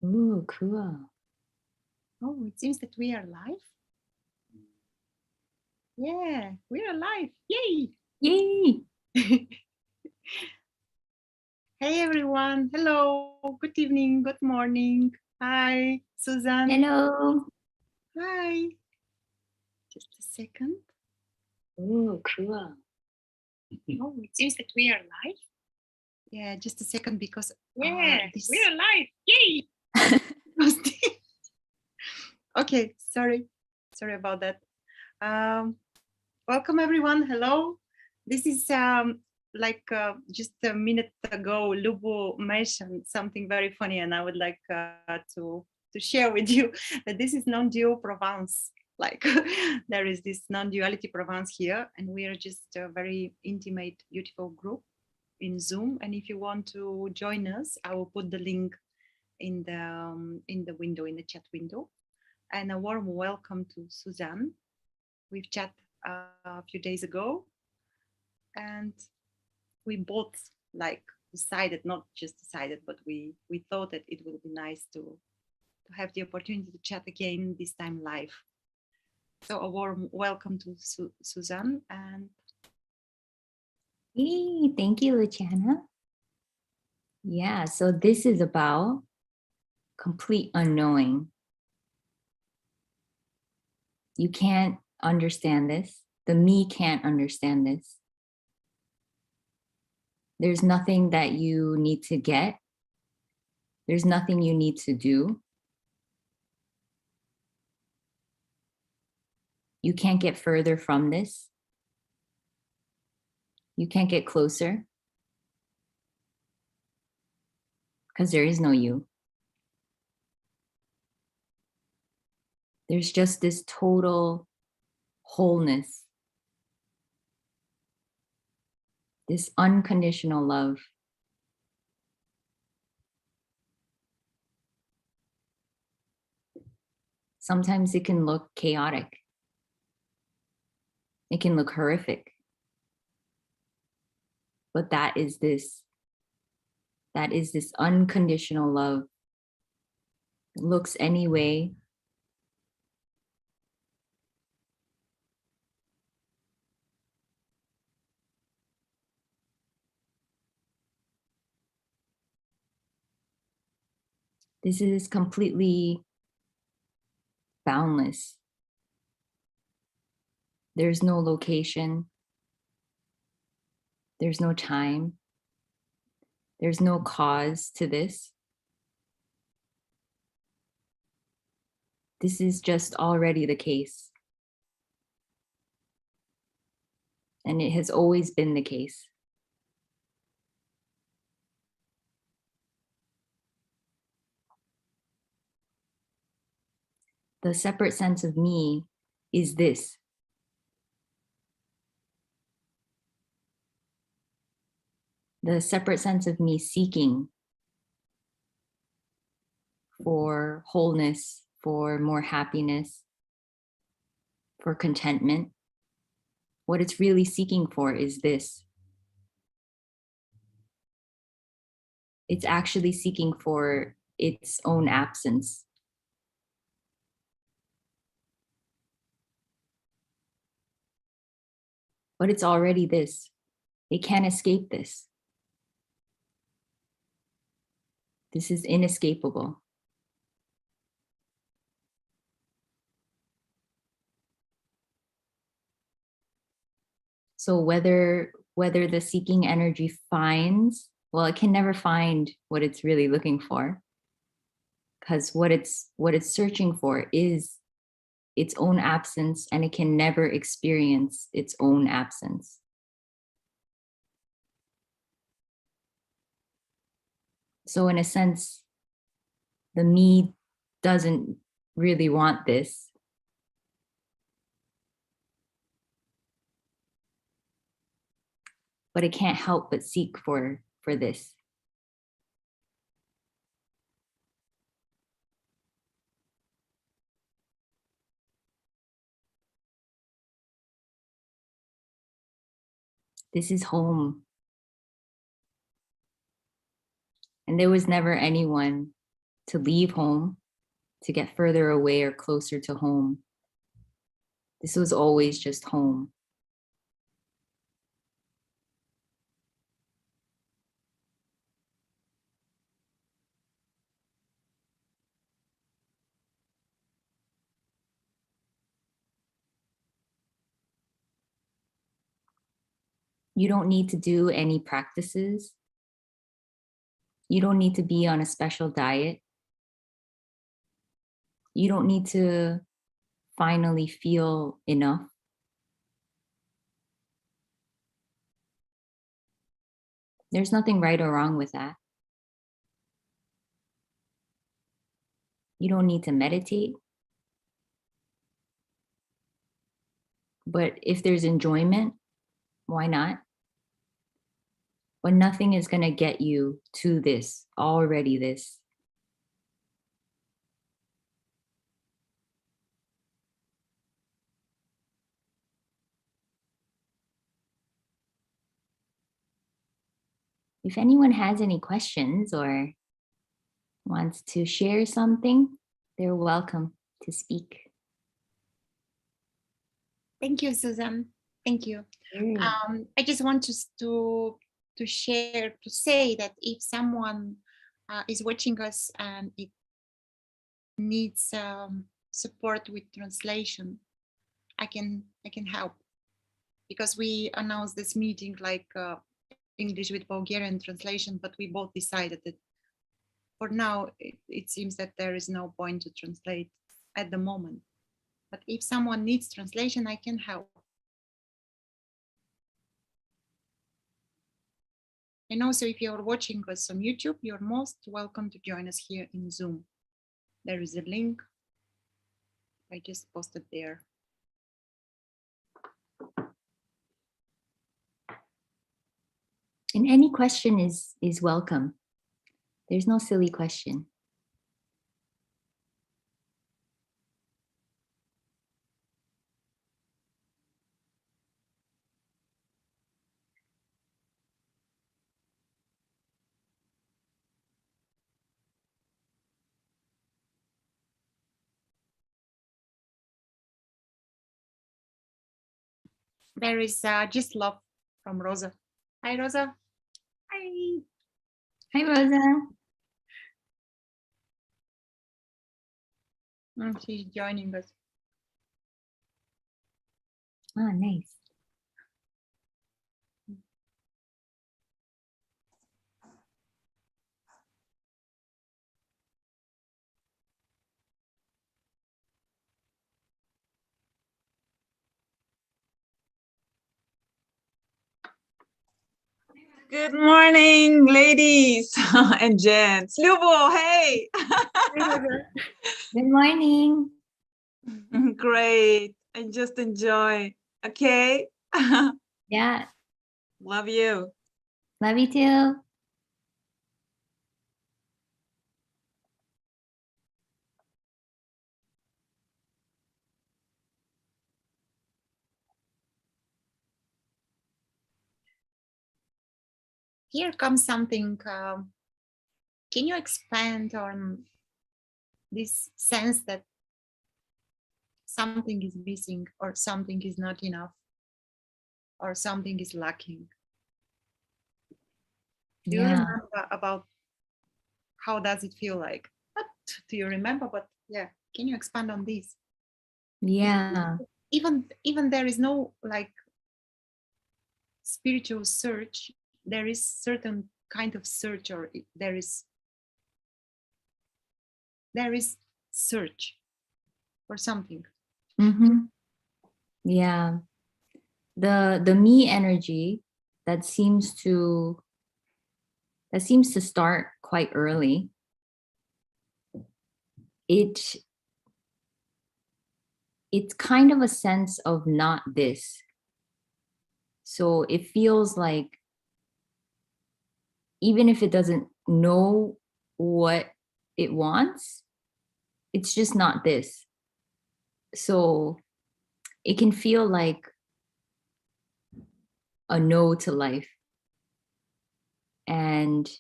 Ooh, cool. Oh, it seems that we are live. Yeah, we are live. Yay! Yay! Hey everyone. Hello. Good evening. Good morning. Hi, Suzanne. Hello. Hi. Just a second. Ooh, cool. Oh, it seems that we are live. Yeah, just a second because we are live. Yay! Okay, sorry about that. Welcome everyone. Hello. This is just a minute ago, Lubo mentioned something very funny, and I would like to share with you that this is non-dual Provence. Like there is this non-duality Provence here, and we are just a very intimate, beautiful group in Zoom. And if you want to join us, I will put the link in the window, in the chat window. And a warm welcome to Suzanne. We've chat a few days ago, and we both like decided, not just decided, but we thought that it would be nice to have the opportunity to chat again, this time live. So a warm welcome to Suzanne. And Hey, thank you, Luchana. Yeah, so this is about complete unknowing. You can't understand this. The me can't understand this. There's nothing that you need to get. There's nothing you need to do. You can't get further from this. You can't get closer because there is no you. There's just this total wholeness, this unconditional love. Sometimes it can look chaotic. It can look horrific. But that is this unconditional love. It looks any way. This is completely boundless. There's no location. There's no time. There's no cause to this. This is just already the case. And it has always been the case. The separate sense of me is this. The separate sense of me seeking for wholeness, for more happiness, for contentment. What it's really seeking for is this. It's actually seeking for its own absence. But it's already this. It can't escape this. This is inescapable. So whether the seeking energy finds, well, it can never find what it's really looking for, because what it's searching for is its own absence, and it can never experience its own absence. So in a sense, the me doesn't really want this. But it can't help but seek for this. This is home. And there was never anyone to leave home, to get further away or closer to home. This was always just home. You don't need to do any practices. You don't need to be on a special diet. You don't need to finally feel enough. There's nothing right or wrong with that. You don't need to meditate. But if there's enjoyment, why not? But nothing is going to get you to this, already this. If anyone has any questions or wants to share something, they're welcome to speak. Thank you, Suzanne. Thank you. I just want to share, to say that if someone is watching us and it needs support with translation, I can help, because we announced this meeting like English with Bulgarian translation, but we both decided that for now it seems that there is no point to translate at the moment. But if someone needs translation, I can help. And also, if you're watching us on YouTube, you're most welcome to join us here in Zoom. There is a link I just posted there. And any question is welcome. There's no silly question. There is just love from Rosa. Hi, Rosa. Hi. Hi, Rosa. She's joining us. Oh, nice. Good morning, ladies and gents. Lubo, hey! Good morning. Great. I just enjoy. Okay. Yeah. Love you. Love you too. Here comes something. Can you expand on this sense that something is missing, or something is not enough, or something is lacking? Do you remember about how does it feel like? What do you remember? But yeah, can you expand on this? Yeah. Even there is no like spiritual search, there is certain kind of search, or there is search for something. Mm-hmm. Yeah. The me energy that seems to start quite early. It's kind of a sense of not this. So it feels like even if it doesn't know what it wants, it's just not this. So it can feel like a no to life. And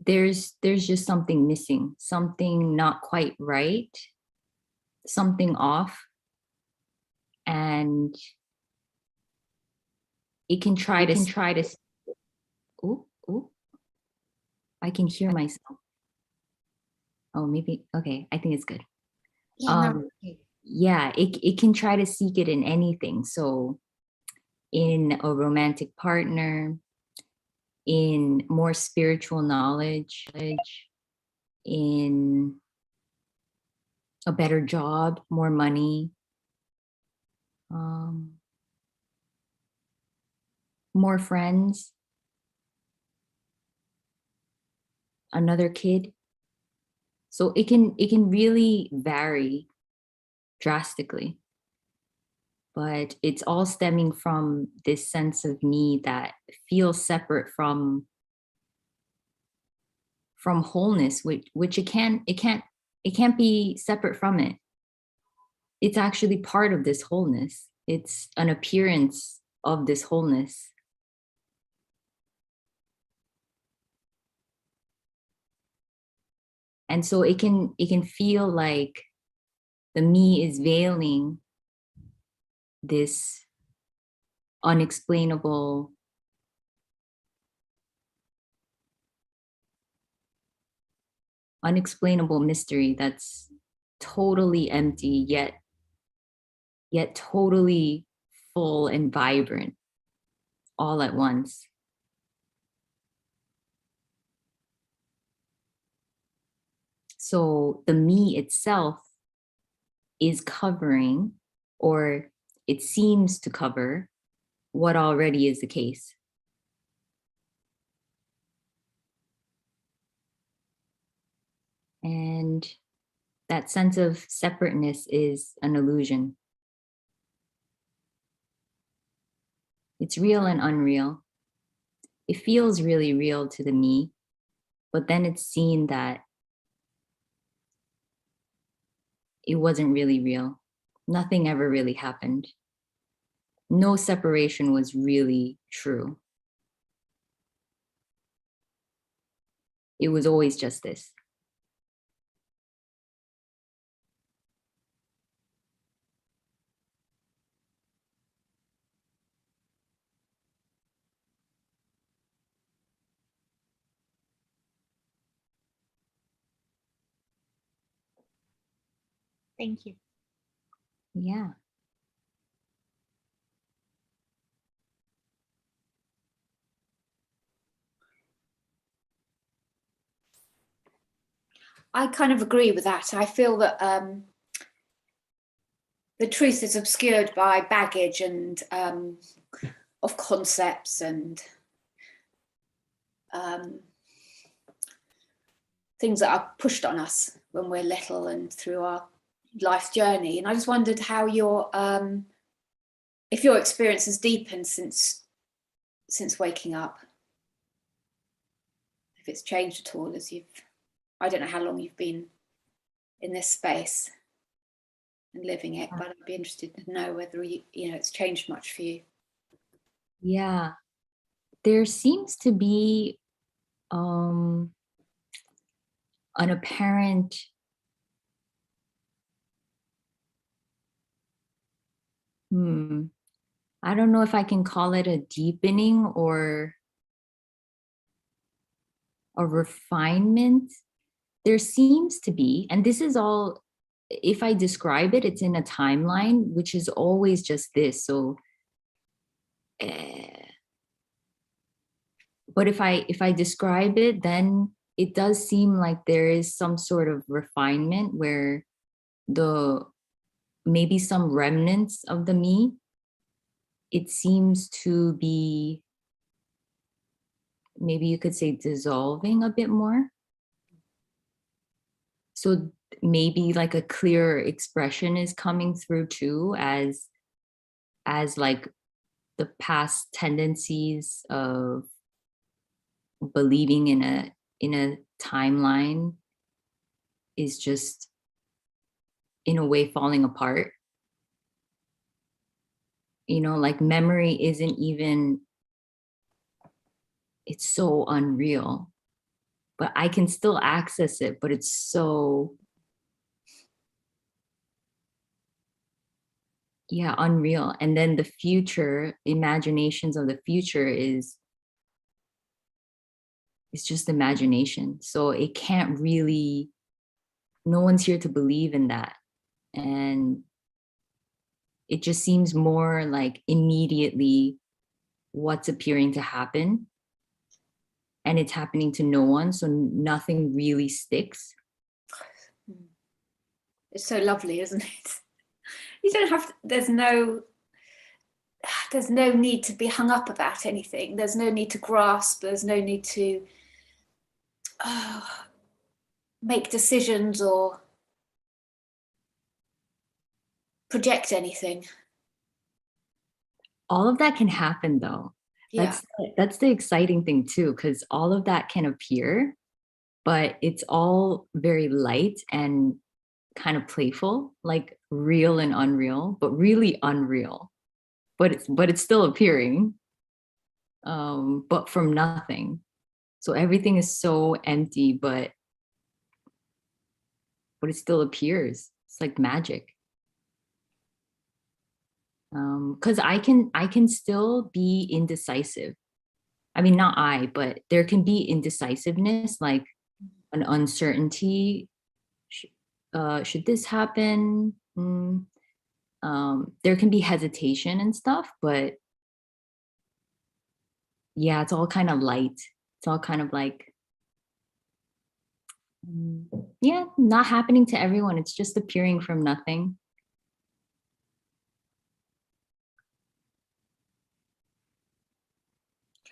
there's just something missing, something not quite right, something off, and it can try to ooh, ooh, I can hear myself. Oh, maybe, okay, I think it's good. Yeah, no, okay. Yeah, it can try to seek it in anything. So in a romantic partner, in more spiritual knowledge, in a better job, more money, more friends, another kid. So it can really vary drastically, but it's all stemming from this sense of me that feels separate from wholeness, which it can't be separate from it. It's actually part of this wholeness. It's an appearance of this wholeness. And so it can feel like the me is veiling this unexplainable mystery that's totally empty, yet totally full and vibrant all at once. So the me itself is covering, or it seems to cover, what already is the case. And that sense of separateness is an illusion. It's real and unreal. It feels really real to the me, but then it's seen that it wasn't really real. Nothing ever really happened. No separation was really true. It was always just this. Thank you. Yeah. I kind of agree with that. I feel that the truth is obscured by baggage and of concepts and things that are pushed on us when we're little and through our life journey. And I just wondered how if your experience has deepened since waking up, if it's changed at all as I don't know how long you've been in this space and living it, but I'd be interested to know whether it's changed much for you. Yeah. There seems to be an apparent I don't know if I can call it a deepening or a refinement. There seems to be, and this is all, if I describe it, it's in a timeline, which is always just this. So, but if I describe it, then it does seem like there is some sort of refinement where maybe some remnants of the me, it seems to be, maybe you could say, dissolving a bit more. So maybe like a clearer expression is coming through too, as like the past tendencies of believing in a timeline is just in a way falling apart. Like memory isn't even, it's so unreal, but I can still access it, but it's so, yeah, unreal. And then the future, imaginations of the future is it's just imagination. So it can't really, no one's here to believe in that. And it just seems more like immediately what's appearing to happen. And it's happening to no one. So nothing really sticks. It's so lovely, isn't it? You don't have to, there's no need to be hung up about anything. There's no need to grasp. There's no need to make decisions or project anything. All of that can happen though. Yeah. That's the exciting thing too, because all of that can appear, but it's all very light and kind of playful, like real and unreal, but really unreal. But it's still appearing, but from nothing. So everything is so empty, but it still appears. It's like magic. Because I can still be indecisive. I mean, not I, but there can be indecisiveness, like an uncertainty. Should this happen? There can be hesitation and stuff, but yeah, it's all kind of light. It's all kind of like, yeah, not happening to everyone. It's just appearing from nothing.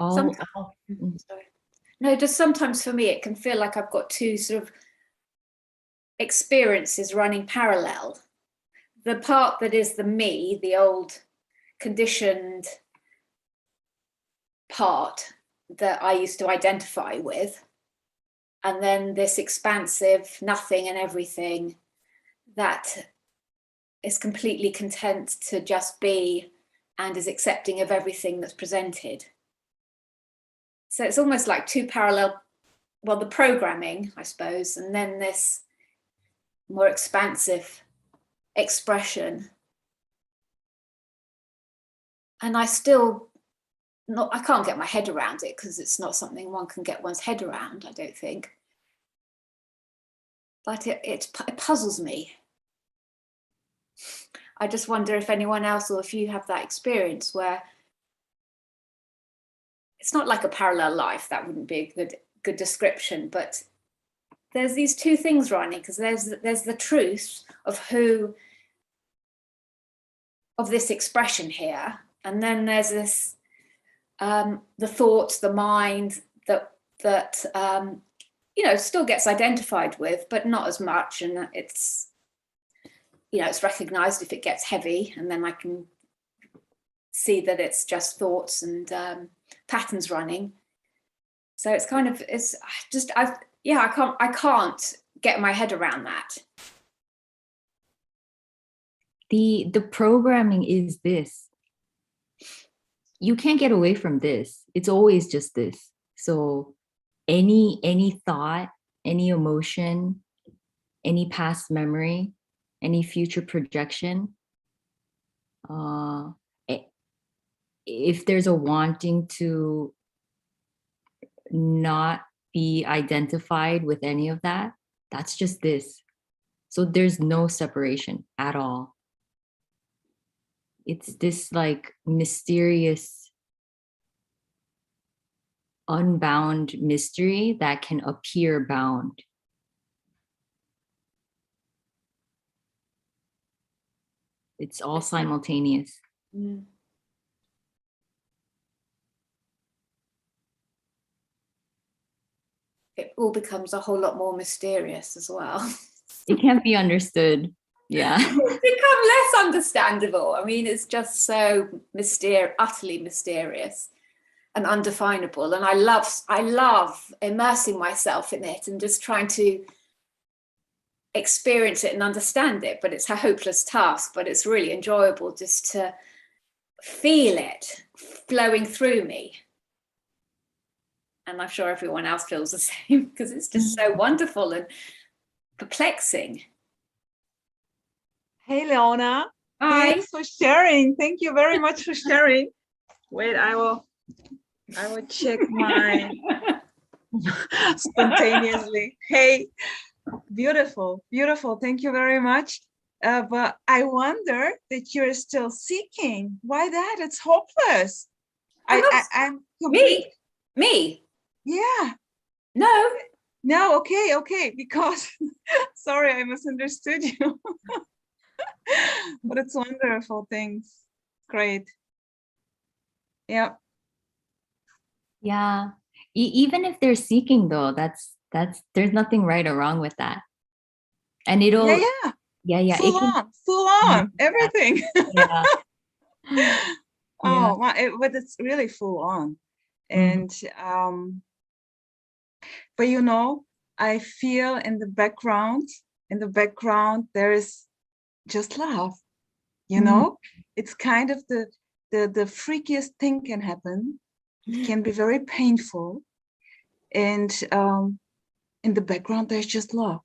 Sorry. No, just sometimes for me, it can feel like I've got two sort of experiences running parallel. The part that is the me, the old conditioned part that I used to identify with, and then this expansive nothing and everything that is completely content to just be and is accepting of everything that's presented. So it's almost like two parallel, well, the programming, I suppose, and then this more expansive expression. And I can't get my head around it because it's not something one can get one's head around, I don't think. But it puzzles me. I just wonder if anyone else, or if you have that experience where it's not like a parallel life, that wouldn't be a good description, but there's these two things running, because there's the truth of this expression here, and then there's this the thoughts, the mind that still gets identified with, but not as much, and it's recognized if it gets heavy, and then I can see that it's just thoughts and patterns running. So it's kind of, I can't get my head around that. The programming is this. You can't get away from this. It's always just this. So any thought, any emotion, any past memory, any future projection, if there's a wanting to not be identified with any of that, that's just this. So there's no separation at all. It's this like mysterious, unbound mystery that can appear bound. It's all simultaneous. Mm. It all becomes a whole lot more mysterious as well. It can't be understood. Yeah. It's become less understandable. I mean, it's just so utterly mysterious and undefinable. And I love immersing myself in it and just trying to experience it and understand it. But it's a hopeless task, but it's really enjoyable just to feel it flowing through me And I'm sure everyone else feels the same, because it's just so wonderful and perplexing. Hey, Leona. Hi. Thanks for sharing. Thank you very much for sharing. Wait, I will check my spontaneously. Hey, beautiful, beautiful. Thank you very much. But I wonder that you're still seeking. Why that? It's hopeless. I'm complete. Me? Yeah. No. No, okay, because sorry, I misunderstood you. But it's wonderful. Thanks. Great. Yeah. Yeah. Even if they're seeking though, that's there's nothing right or wrong with that. And it'll Yeah. it can, Full on, everything. yeah. Oh, but it's really full on. And but you know, I feel in the background there is just love. You know, it's kind of the freakiest thing can happen. It can be very painful, and in the background there's just love.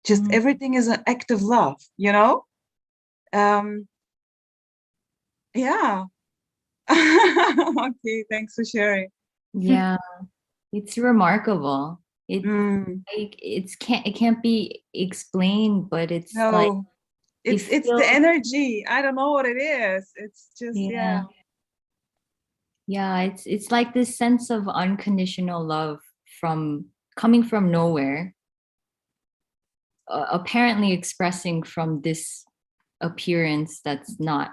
Just everything is an act of love, you know. Yeah. Okay, thanks for sharing. Yeah. It's remarkable. It Mm, like it can't be explained, but it's like no, it's the feels, energy. I don't know what it is. It's just yeah. Yeah, it's like this sense of unconditional love from coming from nowhere, apparently expressing from this appearance that's not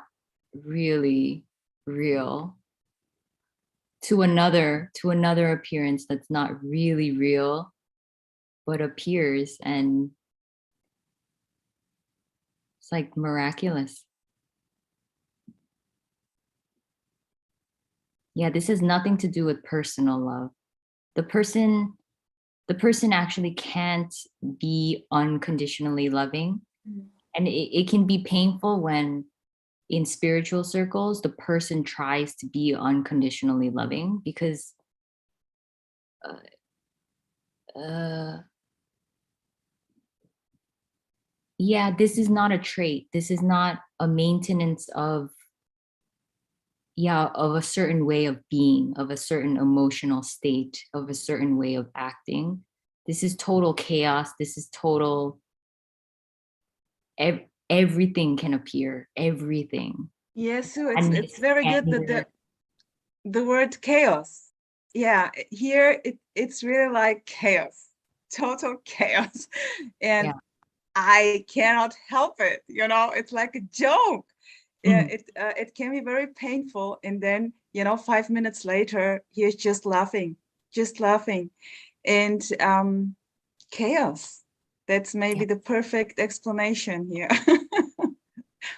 really real to another appearance that's not really real but appears, and it's like miraculous. Yeah, this has nothing to do with personal love. The person actually can't be unconditionally loving. And it can be painful when in spiritual circles the person tries to be unconditionally loving, because yeah, this is not a trait. This is not a maintenance of a certain way of being, of a certain emotional state, of a certain way of acting. This is total chaos. This is total, everything can appear, everything. yes, so And it's very good that anger. the word chaos. Yeah, here it's really like chaos, total chaos. And I cannot help it, you know, it's like a joke. Yeah, it can be very painful, and then, you know, 5 minutes later he's just laughing, and chaos. That's maybe the perfect explanation here.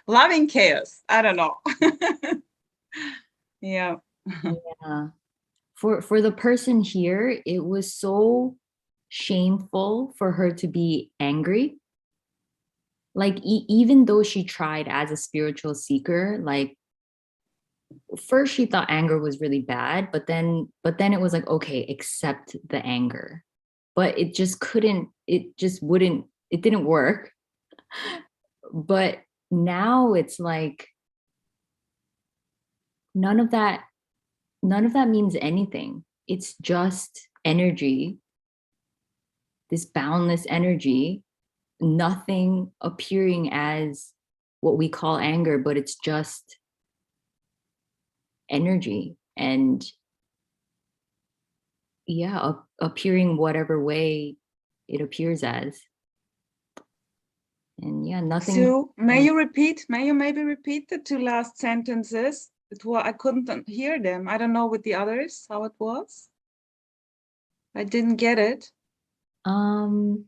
Loving chaos. I don't know. Yeah. Yeah. For the person here, it was so shameful for her to be angry. Like even though she tried as a spiritual seeker, like first she thought anger was really bad, but then it was like, okay, accept the anger. But it just couldn't, it just wouldn't, it didn't work. But now it's like none of that means anything. It's just energy, this boundless energy, nothing appearing as what we call anger, but it's just energy. And yeah, appearing whatever way it appears as. And yeah, nothing. So may you maybe repeat the two last sentences? I couldn't hear them. I don't know with the others how it was. I didn't get it. You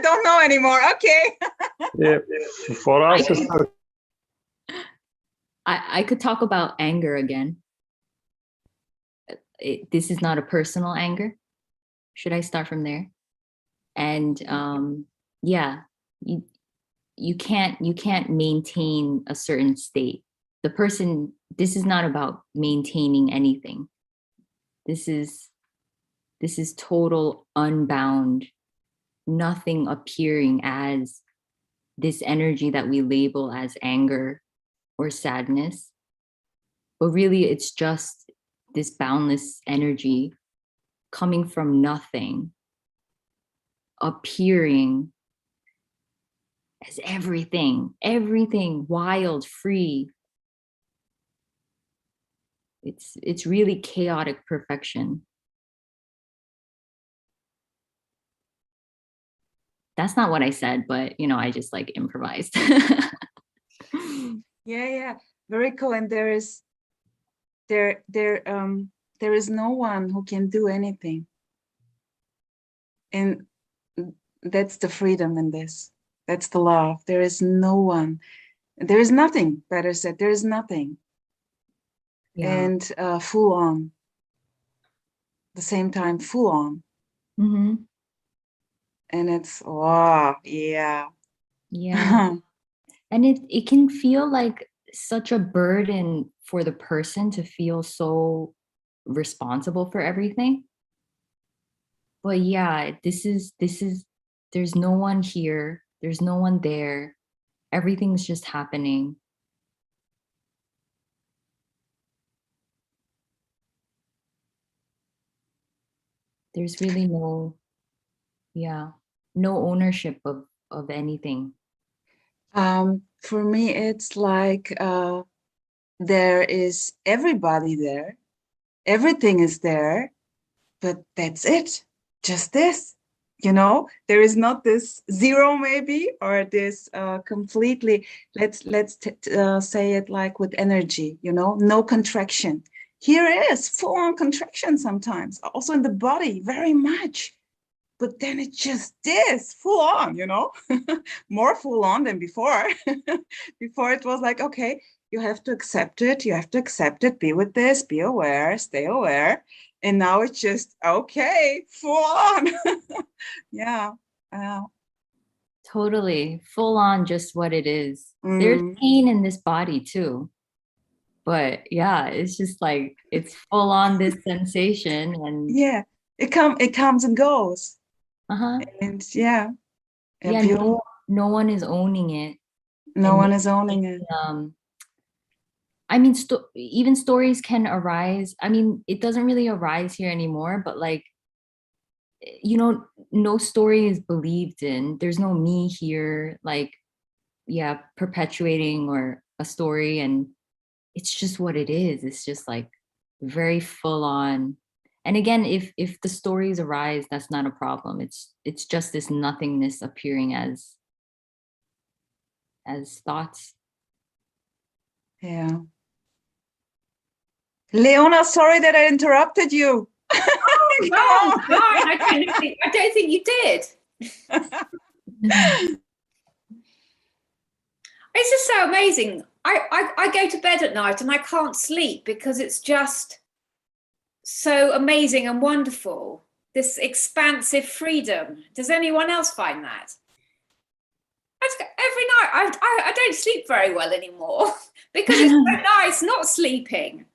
don't know anymore. Okay. Yeah, for us, I could talk about anger again. This is not a personal anger. Should I start from there? And yeah, you can't maintain a certain state. the person, this is not about maintaining anything. This is total unbound, nothing appearing as this energy that we label as anger or sadness. But really, it's just this boundless energy coming from nothing, appearing as everything, wild, free. It's really chaotic perfection. That's not what I said, but I just like improvised. Yeah, very cool. And there is no one who can do anything, and that's the freedom in this. That's the love. There is no one. There is nothing. Better said, there is nothing. Yeah. And full on. The same time, full on. Mm-hmm. And it's wow, yeah. Yeah. And it can feel like such a burden for the person to feel so responsible for everything. But yeah, this is there's no one here, there's no one there. Everything's just happening. There's really no ownership of anything. For me, it's like there is everybody there. Everything is there, but that's it. Just this, there is not this zero maybe, or this completely, let's say it like with energy, no contraction. Here is full on contraction sometimes, also in the body, very much. But then it just is full on, more full on than before. Before it was like, okay, you have to accept it, be with this, be aware, stay aware. And now it's just, okay, full on. Yeah. Totally. Full on just what it is. There's pain in this body too. But yeah, it's just like, it's full on this sensation. And yeah, it comes and goes. And yeah, no one is owning it. No one is owning it. I mean, even stories can arise. I mean, it doesn't really arise here anymore, but like, no story is believed in. There's no me here, like, perpetuating or a story. And it's just what it is. It's just like very full on. And again, if the stories arise, that's not a problem. It's just this nothingness appearing as thoughts. Yeah. Leona, sorry that I interrupted you. Oh, no, fine. I don't think you did. It's just so amazing. I go to bed at night and I can't sleep because it's just so amazing and wonderful. This expansive freedom. Does anyone else find that? Every night I don't sleep very well anymore because it's so nice not sleeping.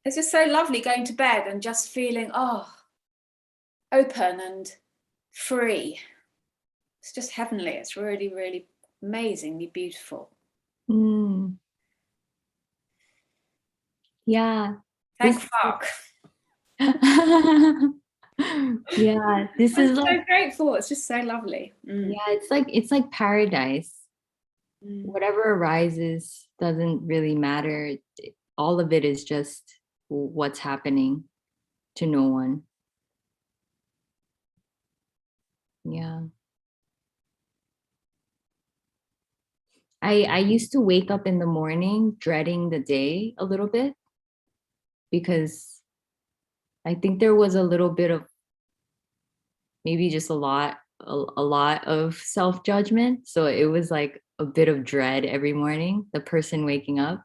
It's just so lovely going to bed and just feeling open and free. It's just heavenly. It's really, really amazingly beautiful. Yeah. Thank fuck. Yeah, this is I'm like so grateful. It's just so lovely. Yeah, it's like paradise. Whatever arises doesn't really matter. All of it is just what's happening to no one. Yeah. I used to wake up in the morning dreading the day a little bit because I think there was a little bit of maybe just a lot of self-judgment. So it was like a bit of dread every morning, the person waking up.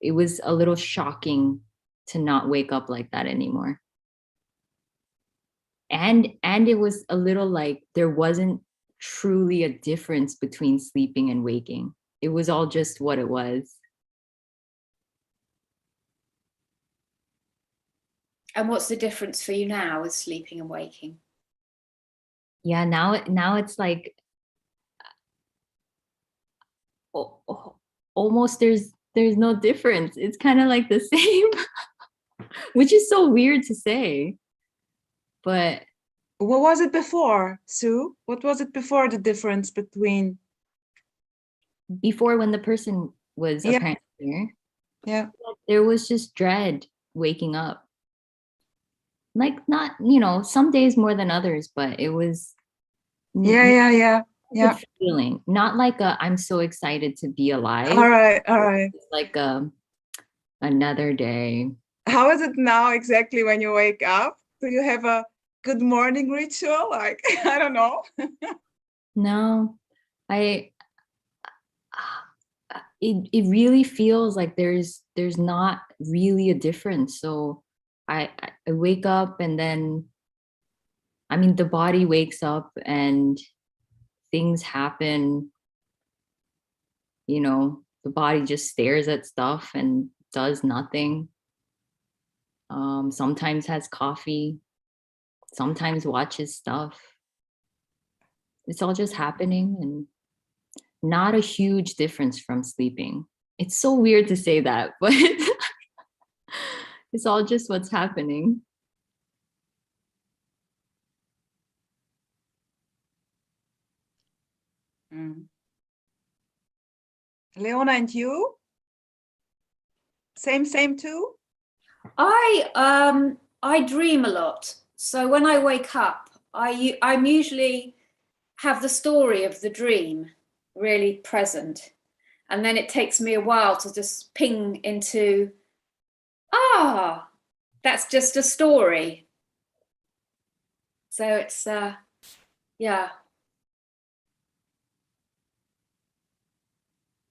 It was a little shocking to not wake up like that anymore. And it was a little like there wasn't truly a difference between sleeping and waking. it was all just what it was. And what's the difference for you now with sleeping and waking? Yeah, now it's like almost there's no difference. It's kind of like the same, which is so weird to say. But what was it before, Sue? What was it before, the difference between? Before, when the person was apparently here, there was just dread waking up. Like, not, some days more than others, but it was Yeah. good feeling. Not like I'm so excited to be alive. All right. It's like another day. How is it now exactly when you wake up? Do you have a good morning ritual? Like, I don't know. No, it really feels like there's not really a difference. So I wake up, and then, I mean, the body wakes up and things happen. The body just stares at stuff and does nothing. Sometimes has coffee, sometimes watches stuff. It's all just happening, and not a huge difference from sleeping. It's so weird to say that, but it's all just what's happening. Leona, and you? Same too? I dream a lot. So when I wake up, I'm usually have the story of the dream really present. And then it takes me a while to just ping into, that's just a story. So it's, yeah.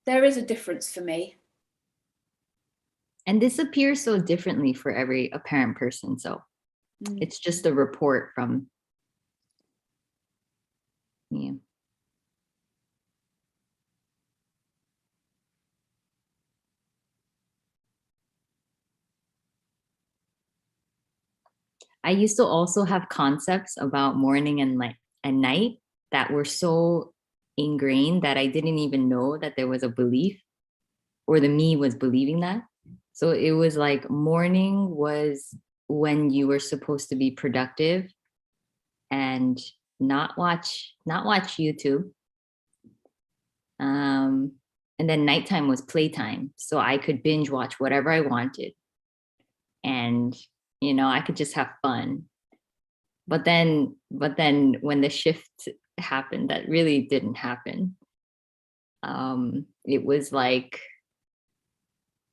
There is a difference for me. And this appears so differently for every apparent person. So it's just a report from, yeah. I used to also have concepts about morning and night that were so ingrained that I didn't even know that there was a belief, or the me was believing that. So it was like morning was when you were supposed to be productive and not watch YouTube. And then nighttime was playtime. So I could binge watch whatever I wanted. And, I could just have fun. But then when the shift happened, that really didn't happen. It was like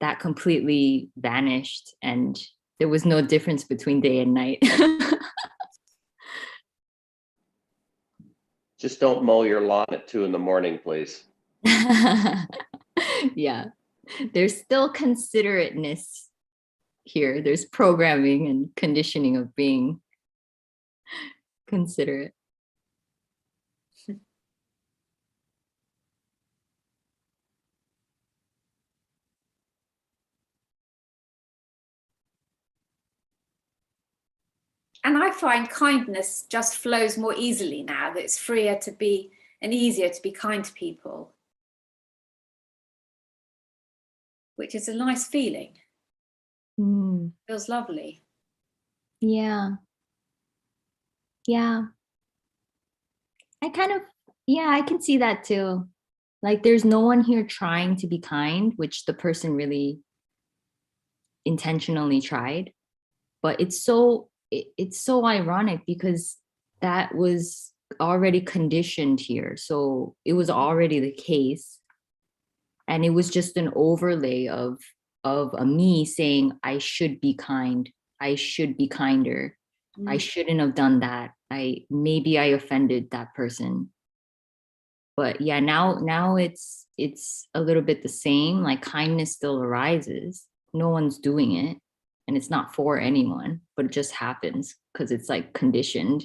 that completely vanished, and there was no difference between day and night. Just don't mow your lawn at 2 a.m, please. Yeah, there's still considerateness here. There's programming and conditioning of being considerate. And I find kindness just flows more easily now, that it's freer to be and easier to be kind to people, which is a nice feeling. Feels lovely. Yeah. I can see that too. Like, there's no one here trying to be kind, which the person really intentionally tried. But it's so ironic, because that was already conditioned here. So it was already the case. And it was just an overlay of a me saying, I should be kind. I should be kinder. I shouldn't have done that. Maybe I offended that person. But yeah, now it's a little bit the same. Like, kindness still arises. No one's doing it, and it's not for anyone, but it just happens because it's like conditioned.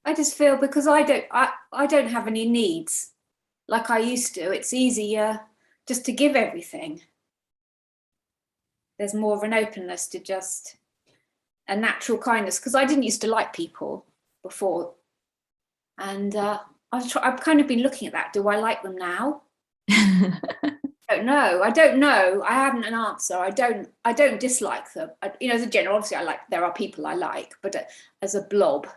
I just feel, because I don't have any needs. like I used to. It's easier just to give everything. There's more of an openness to just a natural kindness, because I didn't used to like people before. And I've kind of been looking at that. Do I like them now? I don't know. I haven't an answer. I don't dislike them. As a general, obviously there are people I like, but as a blob,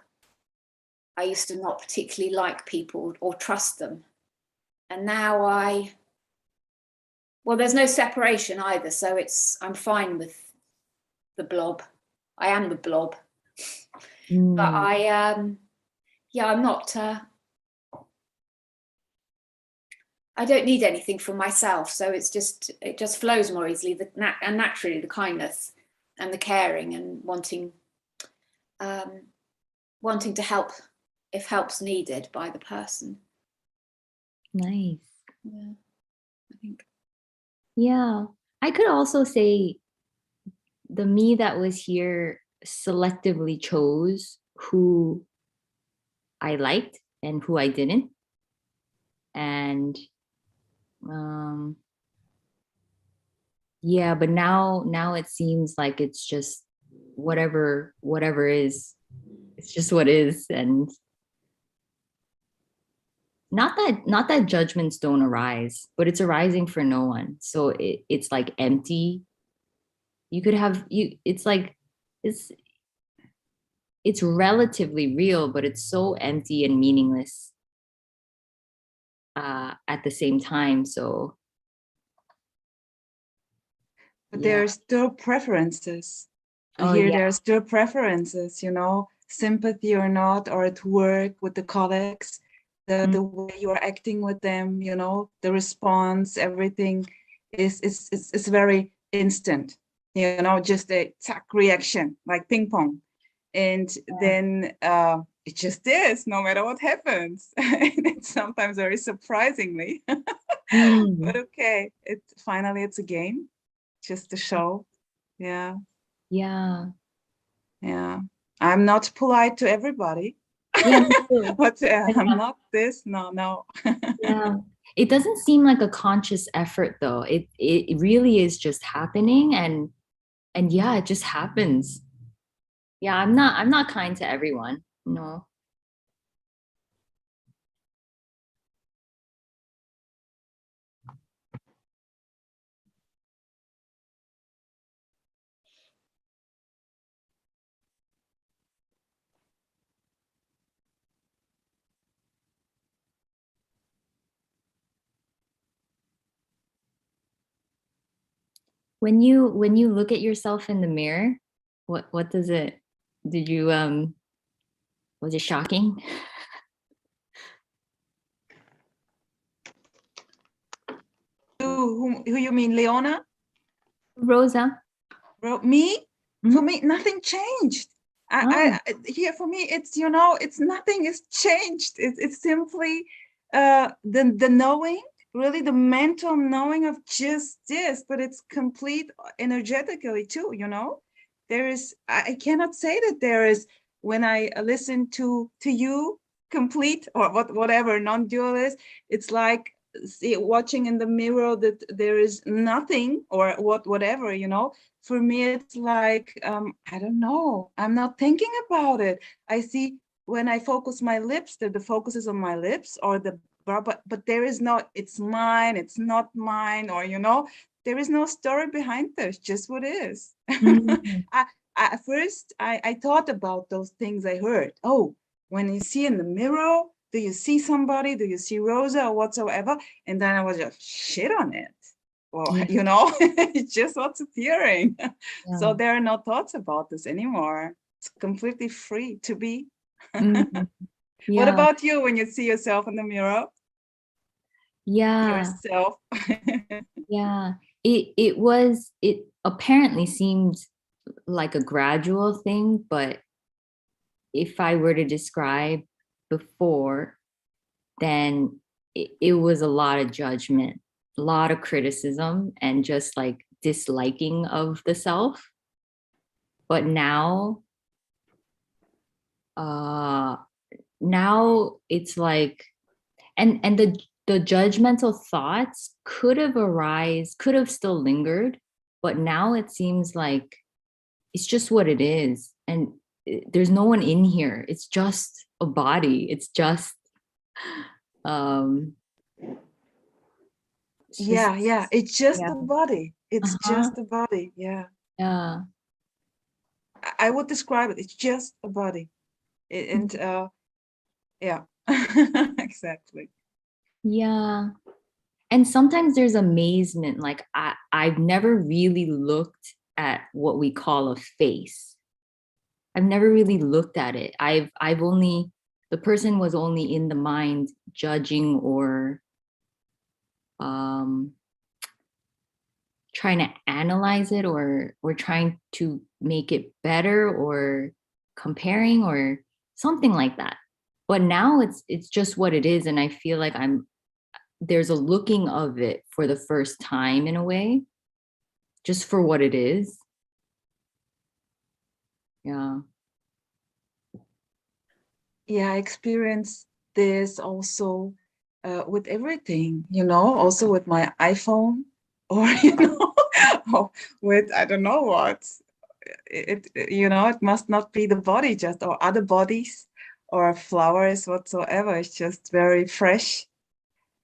I used to not particularly like people or trust them. And now there's no separation either. So I'm fine with the blob. I am the blob. But I'm not, I don't need anything from myself. So it just flows more easily, and naturally the kindness and the caring and wanting to help if help's needed by the person. Nice. Yeah, I think. Yeah. I could also say the me that was here selectively chose who I liked and who I didn't. And yeah, but now it seems like it's just whatever is, it's just what is. And not that judgments don't arise, but it's arising for no one. So it's like empty. You could have it's like it's relatively real, but it's so empty and meaningless at the same time. So But yeah. there are still preferences. Oh, Here yeah. there are still preferences, sympathy or not, or at work with the colleagues, the way you are acting with them, the response, everything is very instant, just a tack reaction, like ping pong. And then it just is, no matter what happens. And it's sometimes very surprisingly. But okay, finally it's a game, just a show. Yeah. I'm not polite to everybody. Yeah. But I'm not this. No. Yeah. It doesn't seem like a conscious effort though. It really is just happening, and yeah, it just happens. Yeah, I'm not kind to everyone. No. When you look at yourself in the mirror, what does it, did you was it shocking? Who you mean, Leona? Rosa? Me? Mhm. For me, nothing changed. I here for me, it's it's nothing is changed. It's simply the knowing, really the mental knowing of just this, but it's complete energetically too. There is, I cannot say that there is, when I listen to you, complete or whatever non-dualist, it's like watching in the mirror that there is nothing or whatever. For me it's like I don't know, I'm not thinking about it. I see when I focus my lips that the focus is on my lips, or but there is no it's mine, it's not mine, or there is no story behind this, just what is. At first I thought about those things I heard. Oh, when you see in the mirror, do you see somebody, do you see Rosa or whatsoever? And then I was just shit on it, or it's just what's appearing. So there are no thoughts about this anymore. It's completely free to be. What about you when you see yourself in the mirror? Yourself. Yeah, it apparently seemed like a gradual thing, but if I were to describe before, then it was a lot of judgment, a lot of criticism, and just like disliking of the self. But now it's like, and the judgmental thoughts could have still lingered, but now it seems like it's just what it is. And there's no one in here. It's just a body. It's just, yeah. It's just yeah. the body. It's just a body. Yeah. Yeah. I would describe it. It's just a body. And yeah, exactly. Yeah. And sometimes there's amazement. Like I've never really looked at what we call a face. I've never really looked at it. I've only, the person was only in the mind judging or trying to analyze it or trying to make it better or comparing or something like that. But now it's just what it is. And I feel like there's a looking of it for the first time in a way, just for what it is. Yeah. Yeah, I experienced this also with everything, also with my iPhone or, or with, I don't know what. It must not be the body just or other bodies or flowers whatsoever. It's just very fresh.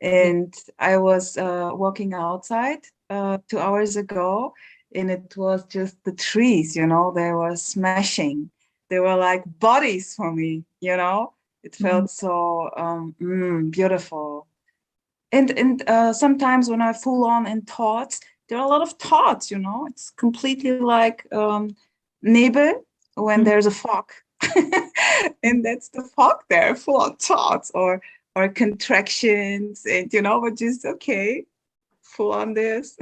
And I was walking outside 2 hours ago, and it was just the trees, they were smashing. They were like bodies for me, It felt so beautiful. And sometimes when I full on in thoughts, there are a lot of thoughts, It's completely like nebel when there's a fog. And that's the fog there, full of thoughts or contractions, and but just okay, full on this.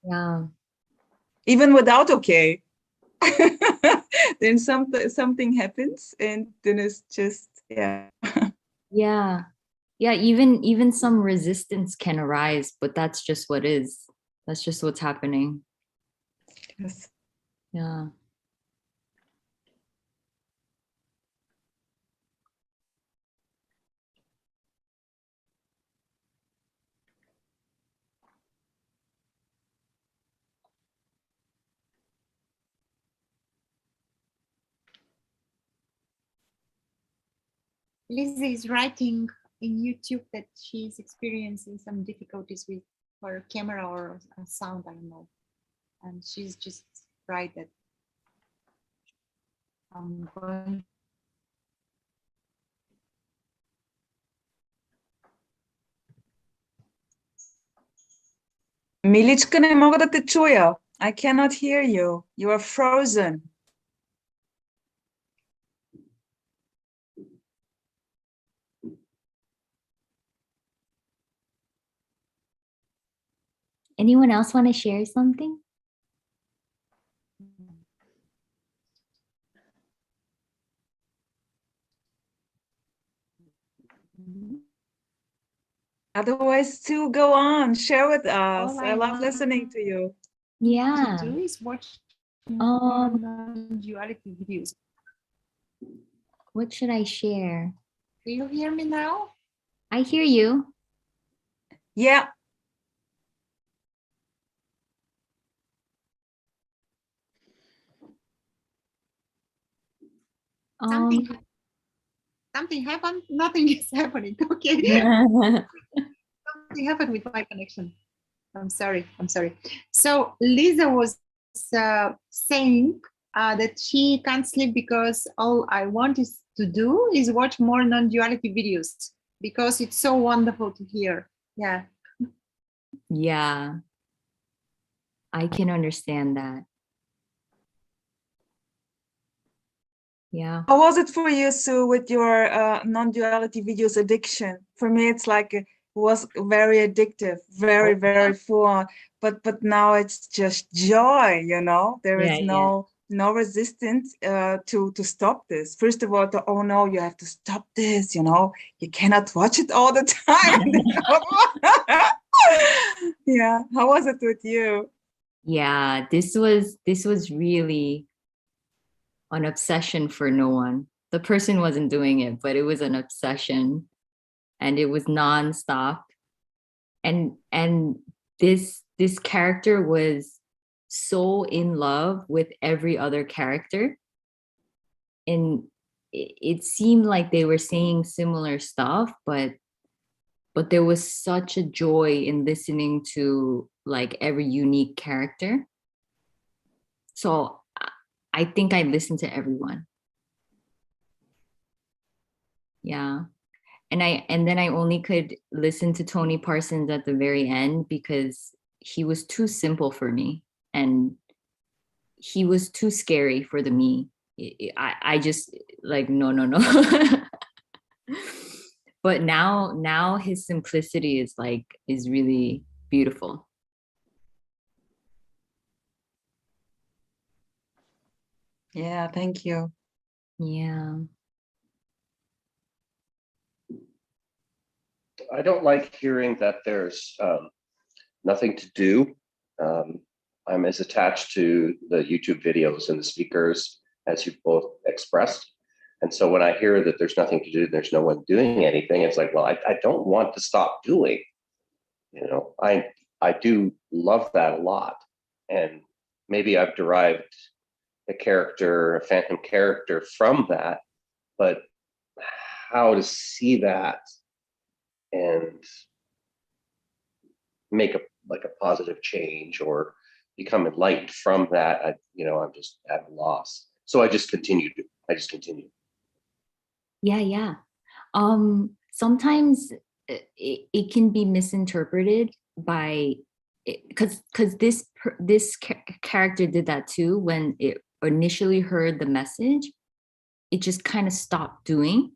Yeah. Even without okay. Then something happens, and then it's just Yeah. Yeah, even some resistance can arise, but that's just what is. That's just what's happening. Yes. Yeah. Lizzie is writing in YouTube that she's experiencing some difficulties with her camera or sound, I don't know. And she's just right that I'm going. Milička, ne mogu da te čuja. I cannot hear you. You are frozen. Anyone else want to share something? Otherwise, to go on, share with us. All I love listening to you. Yeah. To do is watch non-duality videos. What should I share? Do you hear me now? I hear you. Yeah. Something happened. Nothing is happening. Okay. Something happened with my connection. I'm sorry. So Lisa was saying that she can't sleep because all I want to do is watch more non-duality videos because it's so wonderful to hear. Yeah. Yeah. I can understand that. Yeah. How was it for you, Sue, with your non-duality videos addiction? For me, it's like it was very addictive, very full on. But now it's just joy, There is no resistance to stop this. First of all, oh no, you have to stop this, You cannot watch it all the time. Yeah. How was it with you? Yeah, this was really an obsession for no one. The person wasn't doing it, but it was an obsession. and it was nonstop. And this character was so in love with every other character, and it seemed like they were saying similar stuff, but there was such a joy in listening to like every unique character. So I think I listened to everyone. Yeah. And then I only could listen to Tony Parsons at the very end because he was too simple for me, and he was too scary for the me. I just like, no. But now his simplicity is really beautiful. Yeah, thank you. Yeah. I don't like hearing that there's nothing to do. I'm as attached to the YouTube videos and the speakers as you've both expressed. And so when I hear that there's nothing to do, there's no one doing anything, it's like, well, I don't want to stop doing. You know, I do love that a lot. And maybe I've derived a phantom character from that, but how to see that and make a positive change or become enlightened from that, I'm just at a loss. So I just continue. Yeah. Sometimes it can be misinterpreted by, because this character did that too. When it initially heard the message, it just kind of stopped doing,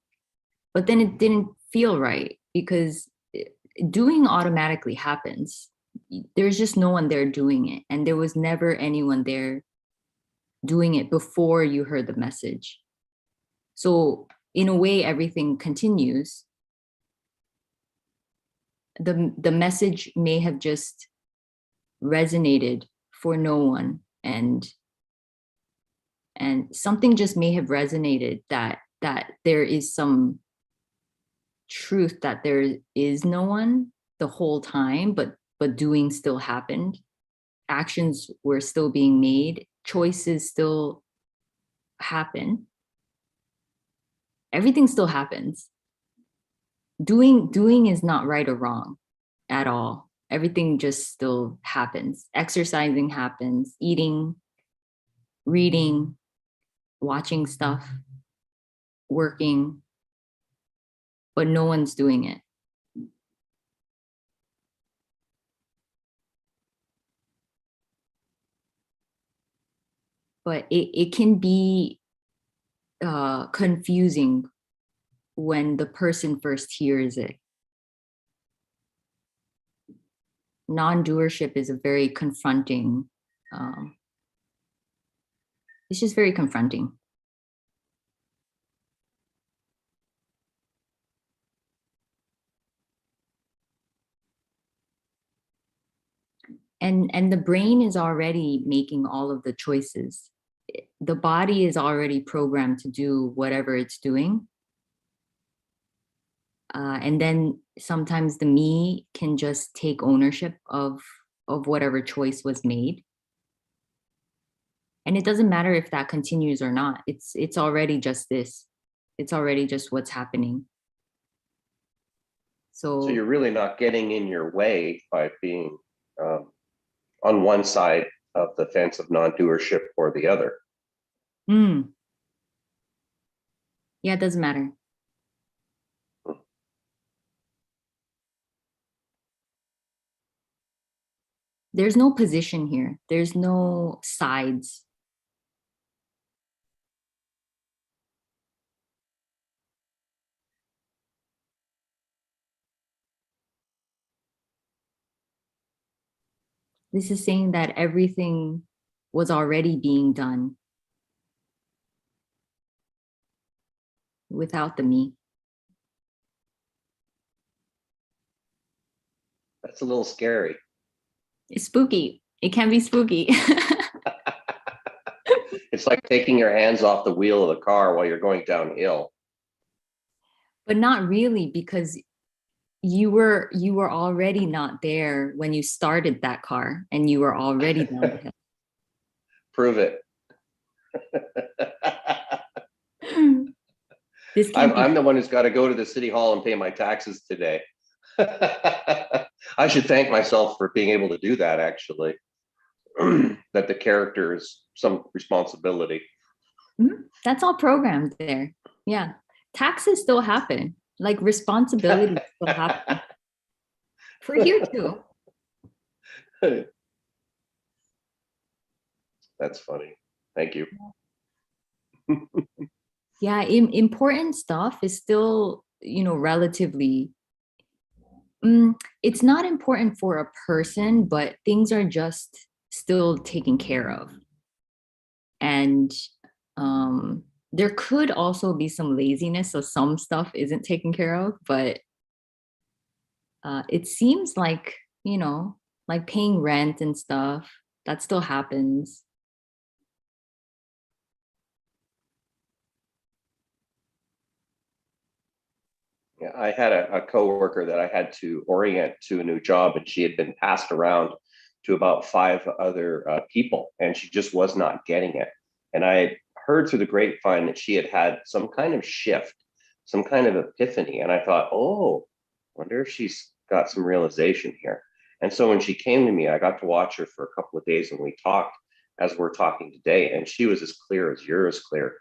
but then it didn't feel right because doing automatically happens. There's just no one there doing it, and there was never anyone there doing it before you heard the message. So in a way, everything continues. The message may have just resonated for no one, and something just may have resonated that there is some truth that there is no one the whole time, but doing still happened. Actions were still being made, choices still happen, everything still happens. Doing is not right or wrong at all. Everything just still happens. Exercising happens, eating, reading, watching stuff, working, but no one's doing it. But it can be confusing when the person first hears it. Non-doership is a very confronting, it's just very confronting. And the brain is already making all of the choices. The body is already programmed to do whatever it's doing. And then sometimes the me can just take ownership of whatever choice was made. And it doesn't matter if that continues or not. It's already just this. It's already just what's happening. So you're really not getting in your way by being on one side of the fence of non-doership or the other. Yeah, it doesn't matter. There's no position here. There's no sides. This is saying that everything was already being done without the me. That's a little scary. It's spooky. It can be spooky. It's like taking your hands off the wheel of the car while you're going downhill. But not really, because you were already not there when you started that car, and you were already down the hill. Prove it. This can't be. I'm the one who's got to go to the city hall and pay my taxes today. I should thank myself for being able to do that, actually. That the character is some responsibility. That's all programmed there. Yeah. Taxes still happen. Like responsibility still happen. For you too. That's funny. Thank you. Yeah, important stuff is still, relatively, it's not important for a person, but things are just still taken care of. And there could also be some laziness, so some stuff isn't taken care of, but it seems like, like paying rent and stuff, that still happens. Yeah, I had a coworker that I had to orient to a new job, and she had been passed around to about 5 other people, and she just was not getting it. And I had heard through the grapevine that she had had some kind of shift, some kind of epiphany. And I thought, oh, wonder if she's got some realization here. And so when she came to me, I got to watch her for a couple of days, and we talked as we're talking today, and she was as clear as you're as clear.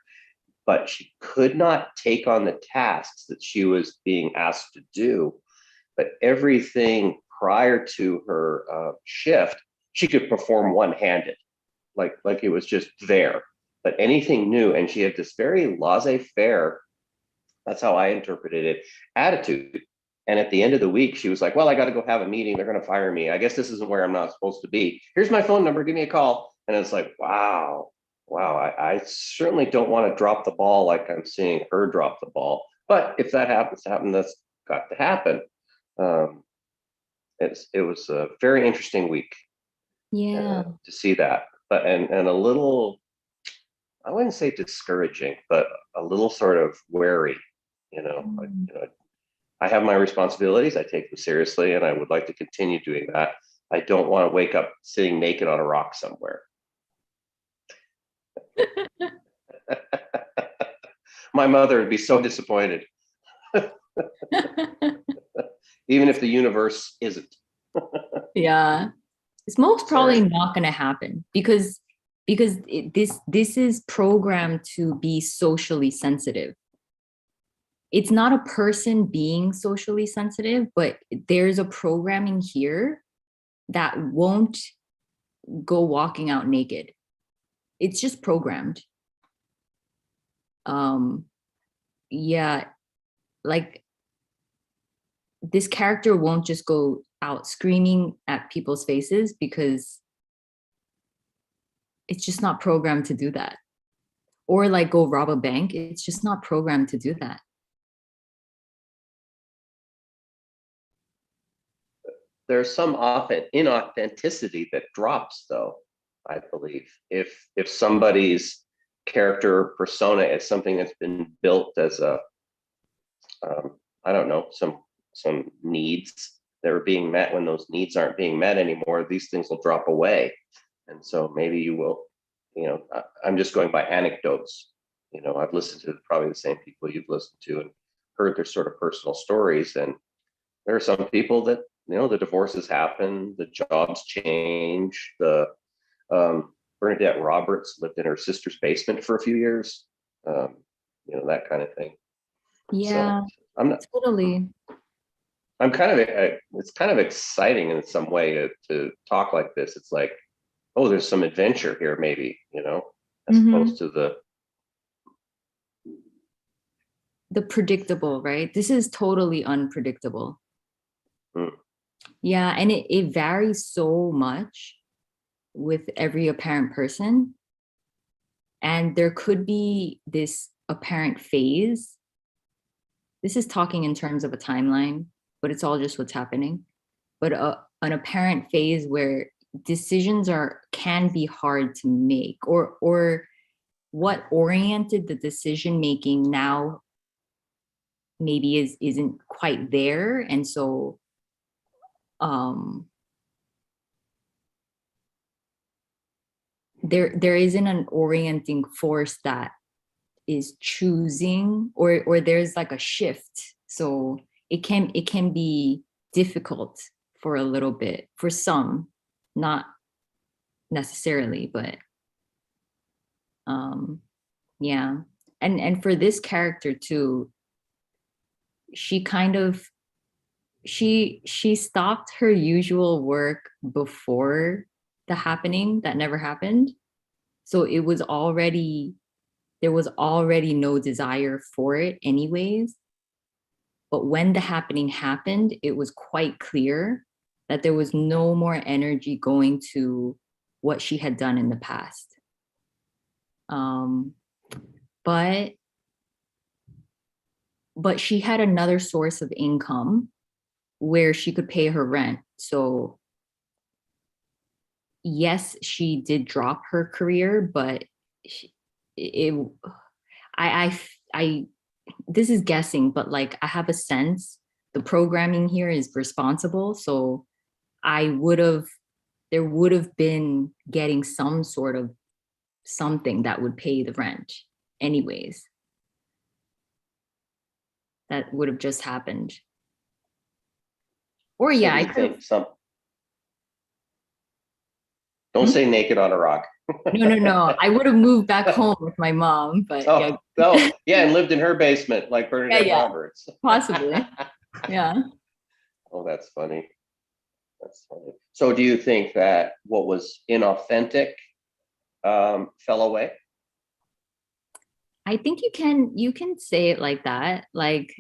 But she could not take on the tasks that she was being asked to do. But everything prior to her shift, she could perform one-handed, like it was just there. But anything new, and she had this very laissez-faire, that's how I interpreted it, attitude. And at the end of the week, she was like, well, I got to go have a meeting. They're going to fire me. I guess this isn't where I'm not supposed to be. Here's my phone number. Give me a call. And it's like, wow. I certainly don't want to drop the ball like I'm seeing her drop the ball. But if that happens to happen, that's got to happen. It was a very interesting week. Yeah. To see that, but and a little, I wouldn't say discouraging, but a little sort of wary. I have my responsibilities. I take them seriously, and I would like to continue doing that. I don't want to wake up sitting naked on a rock somewhere. My mother would be so disappointed. Even if the universe isn't. Yeah. It's most probably not going to happen because this is programmed to be socially sensitive. It's not a person being socially sensitive, but there's a programming here that won't go walking out naked. It's just programmed. Yeah, like this character won't just go out screaming at people's faces because it's just not programmed to do that. Or like go rob a bank. It's just not programmed to do that. There's some inauthenticity that drops, though, I believe. If somebody's character persona is something that's been built as a, I don't know, some needs that are being met, when those needs aren't being met anymore, these things will drop away. And so maybe you will, I'm just going by anecdotes. I've listened to probably the same people you've listened to and heard their sort of personal stories. And there are some people that, the divorces happen, the jobs change, Bernadette Roberts lived in her sister's basement for a few years, that kind of thing. Yeah, so I'm not totally. I'm kind of, it's kind of exciting in some way to talk like this. It's like, oh, there's some adventure here, maybe, as opposed to the predictable, right? This is totally unpredictable. Yeah, and it varies so much with every apparent person. And there could be this apparent phase. This is talking in terms of a timeline, but it's all just what's happening. But an apparent phase where decisions can be hard to make, or what oriented the decision making now maybe isn't quite there. And so there isn't an orienting force that is choosing, or there's like a shift. So it can be difficult for a little bit, for some, not necessarily, but yeah. And for this character too, she kind of she stopped her usual work before the happening that never happened. So it was already, there was already no desire for it anyways. But when the happening happened, it was quite clear that there was no more energy going to what she had done in the past. But she had another source of income where she could pay her rent. So yes, she did drop her career, but I this is guessing, but like I have a sense the programming here is responsible. So there would have been getting some sort of something that would pay the rent anyways. That would have just happened. Or So yeah, do I you could think don't say naked on a rock. no. I would have moved back home with my mom, but yeah. Oh, yeah, and lived in her basement like Bernadette Yeah. Roberts. Possibly. Yeah. Oh, that's funny. That's funny. So do you think that what was inauthentic fell away? I think you can say it like that. Like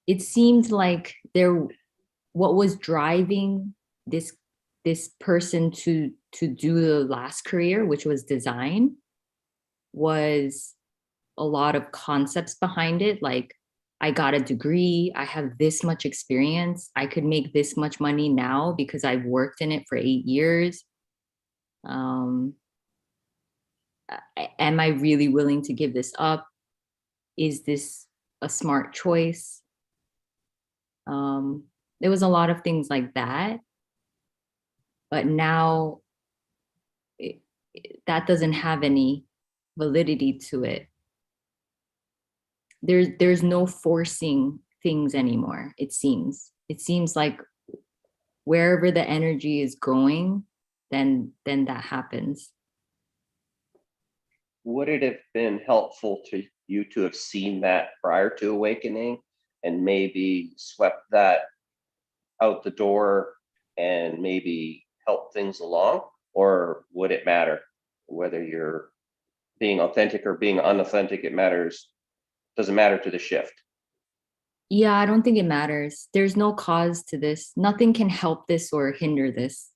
it seemed like what was driving this person to do the last career, which was design, was a lot of concepts behind it. Like, I got a degree, I have this much experience, I could make this much money now because I've worked in it for 8 years. Am I really willing to give this up? Is this a smart choice? There was a lot of things like that. But now that doesn't have any validity to it. There's no forcing things anymore. It seems like wherever the energy is going, then that happens. Would it have been helpful to you to have seen that prior to awakening and maybe swept that out the door and maybe help things along? Or would it matter whether you're being authentic or being unauthentic? Doesn't matter to the shift. Yeah, I don't think it matters. There's no cause to this. Nothing can help this or hinder this.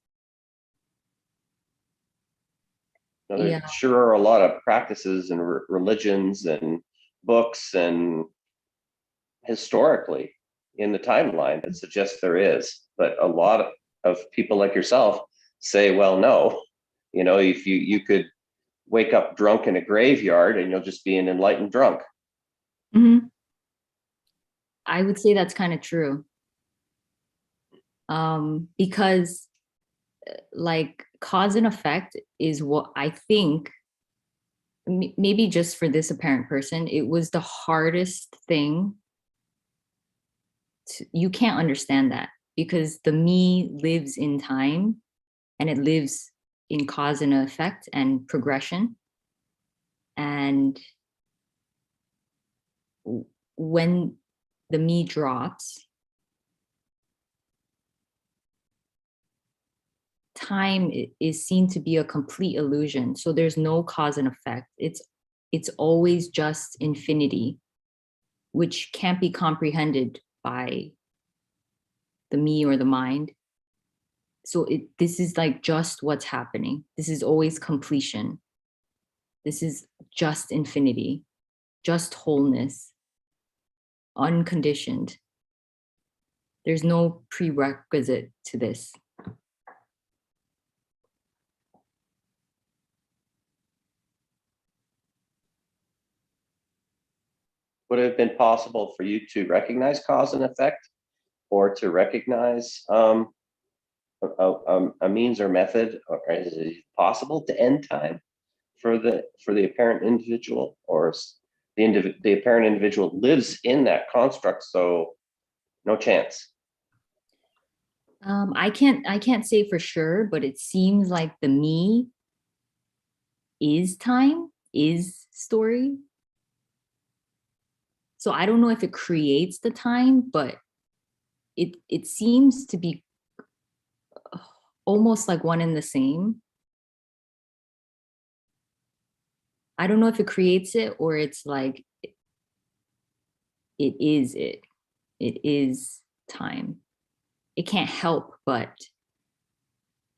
Now, there Yeah. sure are a lot of practices and religions and books and historically in the timeline that suggests there is, but a lot of people like yourself say, well, no, if you could wake up drunk in a graveyard and you'll just be an enlightened drunk. Mm-hmm. I would say that's kind of true. Because like cause and effect is what I think, maybe just for this apparent person, it was the hardest thing. You can't understand that because the me lives in time and it lives in cause and effect and progression. And when the me drops, time is seen to be a complete illusion. So there's no cause and effect. It's always just infinity, which can't be comprehended by the me or the mind. So this is like just what's happening. This is always completion. This is just infinity, just wholeness, unconditioned. There's no prerequisite to this. would it have been possible for you to recognize cause and effect, or to recognize a means or method, or is it possible to end time for the apparent individual, or the apparent individual lives in that construct, so no chance? I can't say for sure, but it seems like the me is time, is story. So I don't know if it creates the time, but it seems to be almost like one and the same. I don't know if it creates it or it's like it is it. It is time. It can't help but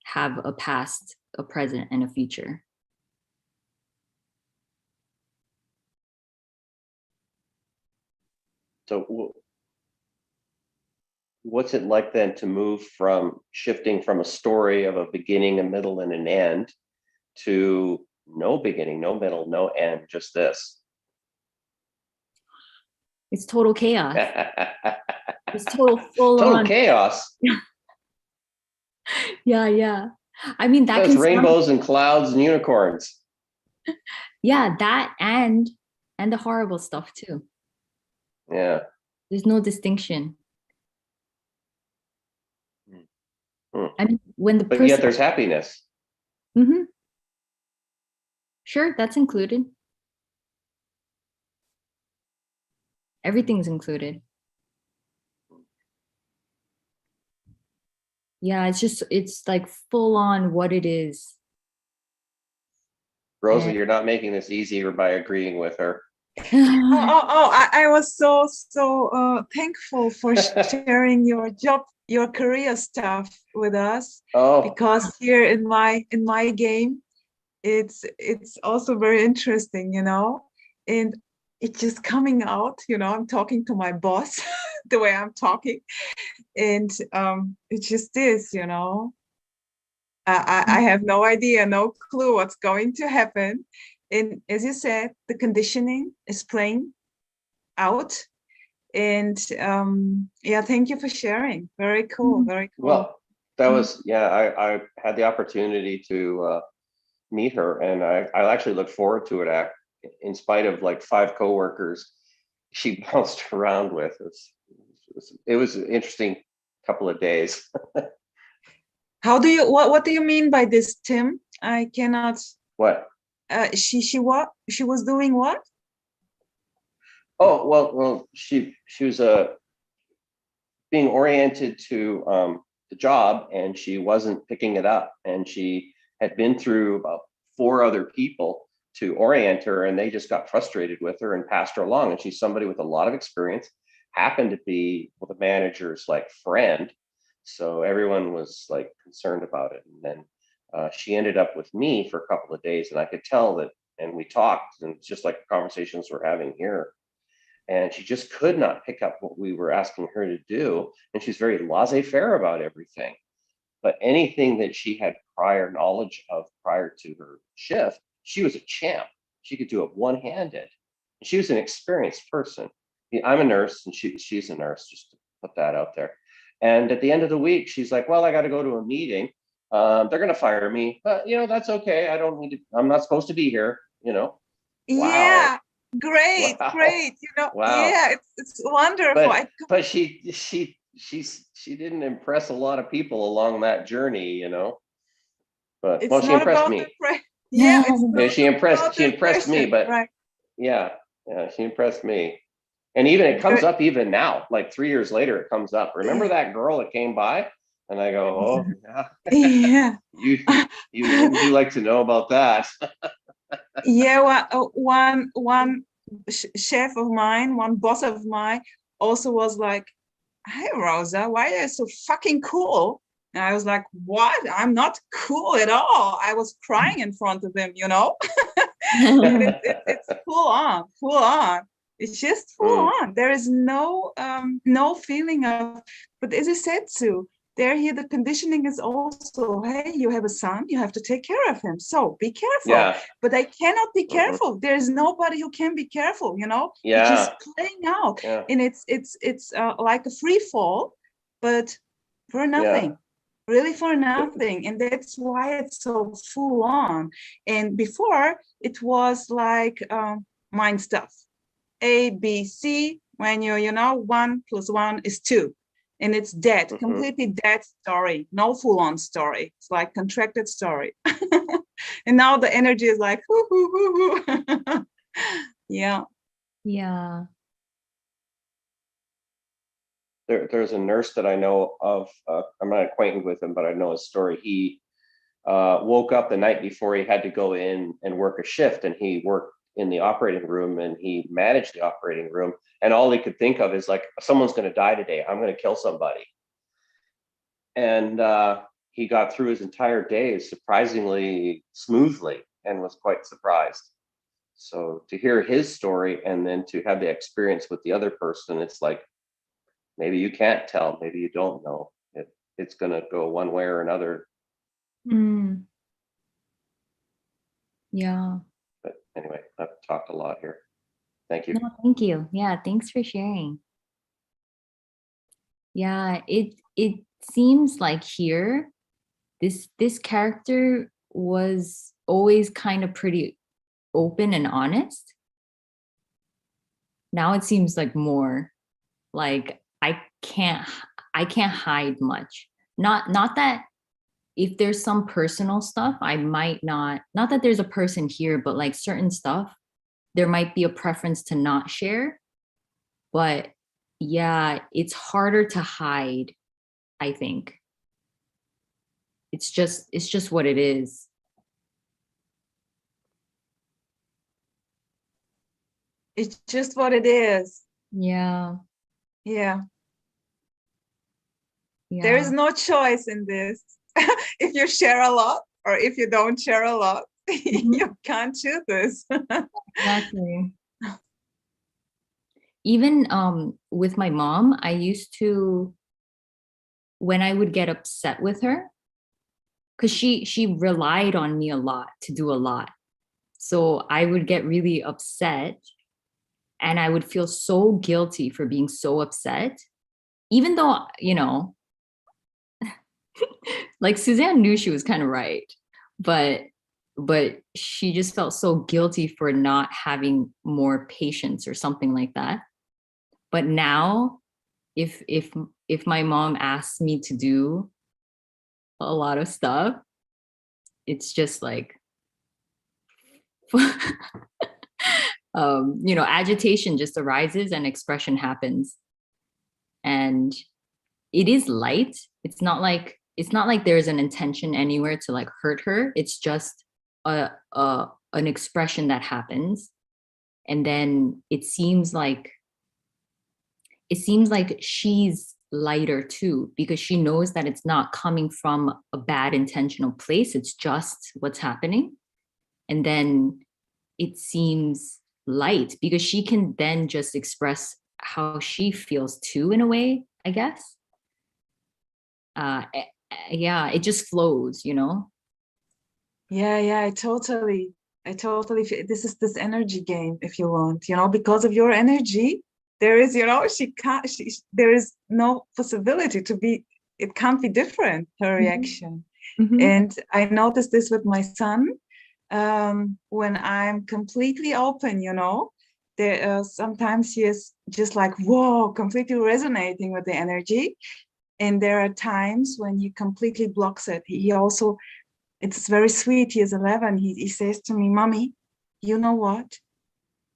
have a past, a present, and a future. So what's it like then to move from shifting from a story of a beginning, a middle, and an end to no beginning, no middle, no end, just this? It's total chaos. It's total full Total on chaos. Yeah. I mean, that So it's can rainbows and clouds and unicorns. yeah, that and the horrible stuff too. Yeah. There's no distinction. Hmm. I mean, when the But person, yet there's happiness. Sure, that's included. Everything's included. Yeah, it's like full on what it is. Rosa, you're not making this easier by agreeing with her. I was so thankful for sharing your job, your career stuff with us. Because here in my game, it's also very interesting, and it's just coming out, I'm talking to my boss the way I'm talking, and it just is, I have no idea, no clue what's going to happen. And as you said, the conditioning is playing out. And yeah, thank you for sharing. Very cool, very cool. Well, that was, I had the opportunity to meet her, and I actually look forward to it. In spite of like 5 coworkers she bounced around with. It was an interesting couple of days. How do you, what do you mean by this, Tim? I cannot. What? She was doing what? Oh, well, she was being oriented to the job, and she wasn't picking it up, and she had been through about 4 other people to orient her, and they just got frustrated with her and passed her along. And she's somebody with a lot of experience, happened to be the manager's like friend, so everyone was like concerned about it. And then she ended up with me for a couple of days, and I could tell that, and we talked, and it's just like the conversations we're having here. And she just could not pick up what we were asking her to do. And she's very laissez-faire about everything. But anything that she had prior knowledge of prior to her shift, she was a champ. She could do it one-handed. She was an experienced person. I'm a nurse, and she's a nurse, just to put that out there. And at the end of the week, she's like, well, I got to go to a meeting. They're going to fire me, but that's okay. I don't need to, I'm not supposed to be here, Wow. Yeah. Great. Wow. Yeah, it's wonderful. But she didn't impress a lot of people along that journey, But it's well, she impressed me. Yeah, she impressed me, but right. Yeah, she impressed me. And even it comes up even now, like 3 years later, it comes up. Remember that girl that came by? And I go, oh yeah. you like to know about that. Yeah, one chef of mine, one boss of mine also was like, hey Rosa, why are you so fucking cool? And I was like, what? I'm not cool at all. I was crying in front of him, it's full on. It's just full on. There is no feeling of, but as I said, Sue, here the conditioning is also, hey, you have a son, you have to take care of him, so be careful. Yeah. But I cannot be careful. There's nobody who can be careful, you know. Yeah. It's just playing out. Yeah. And it's like a free fall, but for nothing. Really for nothing. And that's why it's so full on. And before it was like mind stuff, A, B, C, when you know 1 + 1 is 2, and it's dead, completely dead story, no full on story. It's like contracted story. And now the energy is like hoo, hoo, hoo, hoo. Yeah. There's a nurse that I know of. I'm not acquainted with him, but I know his story. He woke up the night before he had to go in and work a shift, and he worked in the operating room, and he managed the operating room, and all he could think of is like, someone's going to die today, I'm going to kill somebody. And he got through his entire day surprisingly smoothly and was quite surprised. So to hear his story and then to have the experience with the other person, it's like, maybe you can't tell, maybe you don't know. It's going to go one way or another. Yeah. But anyway, I've talked a lot here. Thank you. No, thank you. Yeah, thanks for sharing. Yeah, it seems like here, this character was always kind of pretty open and honest. Now it seems like more like I can't hide much. Not that if there's some personal stuff, I might not that there's a person here, but like certain stuff, there might be a preference to not share. But yeah, it's harder to hide, I think. It's just what it is. It's just what it is. Yeah. Yeah. There is no choice in this. If you share a lot or if you don't share a lot, you can't choose this. Exactly. Even with my mom, I used to, when I would get upset with her, because she relied on me a lot to do a lot. So I would get really upset and I would feel so guilty for being so upset, even though, you know, like Suzanne knew she was kind of right, but she just felt so guilty for not having more patience or something like that. But now, if my mom asks me to do a lot of stuff, it's just like, you know, agitation just arises and expression happens. And it is light. It's not like there's an intention anywhere to like hurt her. It's just an expression that happens. And then it seems like she's lighter too, because she knows that it's not coming from a bad intentional place. It's just what's happening. And then it seems light because she can then just express how she feels too, in a way, I guess. Yeah, it just flows, you know? Yeah, I totally feel this is this energy game, if you want, you know, because of your energy, there is, you know, there is no possibility to be, it can't be different, her reaction. And I noticed this with my son, when I'm completely open, you know, there sometimes he is just like, whoa, completely resonating with the energy. And there are times when he completely blocks it. He also, it's very sweet. He is 11. He says to me, Mommy, you know what?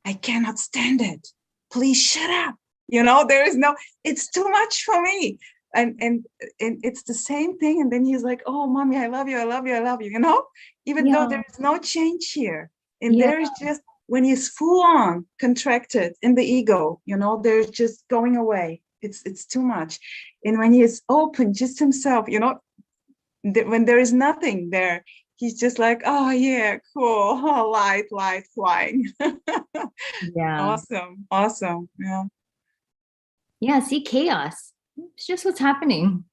I cannot stand it. Please shut up. You know, there is no, it's too much for me. And it's the same thing. And then he's like, oh, Mommy, I love you. I love you. I love you. You know, even though there is no change here. And there is just, when he's full on contracted in the ego, you know, there's just going away. It's too much. And when he is open, just himself, you know, when there is nothing there, he's just like, oh yeah, cool, oh, light flying. Yeah. Awesome. Yeah, see, chaos. It's just what's happening.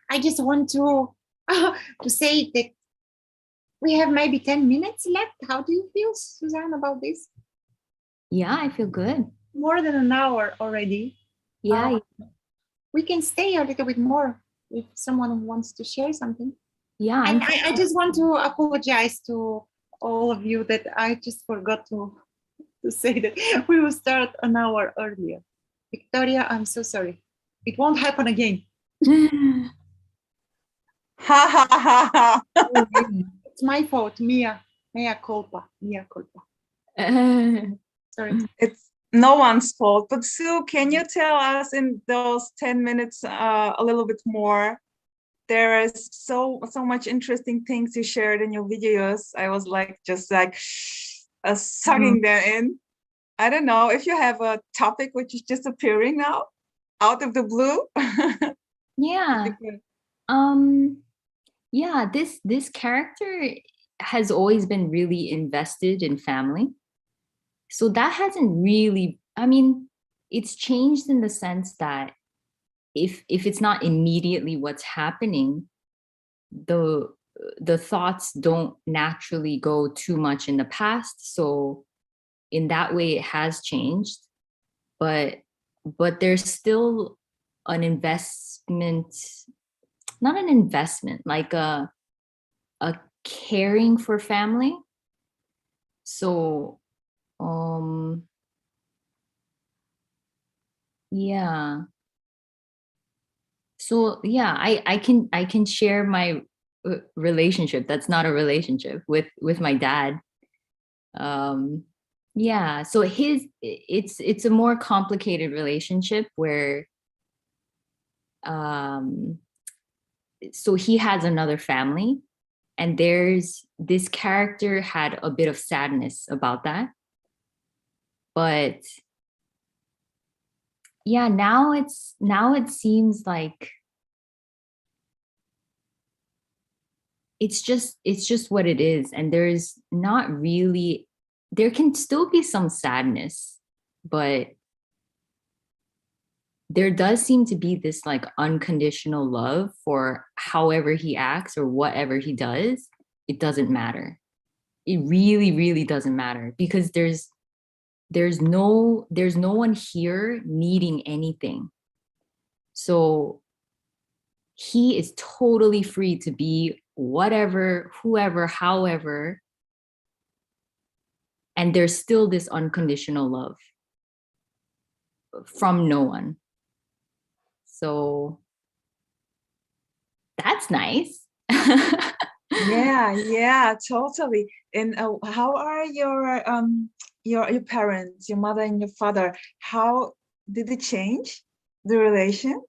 I just want to to say that we have maybe 10 minutes left. How do you feel, Suzanne, about this? Yeah, I feel good. More than an hour already. Yeah. We can stay a little bit more if someone wants to share something. Yeah. And I just want to apologize to all of you that I just forgot to say that we will start an hour earlier. Victoria, I'm so sorry. It won't happen again. Ha ha ha ha. It's my fault, mea culpa, mea culpa. Sorry. It's no one's fault. But Sue, can you tell us in those 10 minutes a little bit more? There is so much interesting things you shared in your videos. I was like just like sucking them in. I don't know if you have a topic which is just appearing now out of the blue. Yeah. Yeah, this character has always been really invested in family. So that hasn't really, I mean, it's changed in the sense that if it's not immediately what's happening, the thoughts don't naturally go too much in the past. So in that way it has changed, but there's still an investment, not an investment, like a caring for family. So yeah. So yeah, I can share my relationship that's not a relationship with my dad. Yeah, so it's a more complicated relationship where so he has another family, and there's this character had a bit of sadness about that. But yeah, now it seems like it's just what it is, and there's not really, there can still be some sadness, but there does seem to be this like unconditional love for however he acts or whatever he does. It doesn't matter. It really, really doesn't matter, because there's no one here needing anything. So he is totally free to be whatever, whoever, however, and there's still this unconditional love from no one. So that's nice. Yeah, totally. And how are your parents, your mother and your father? How did it change the relation?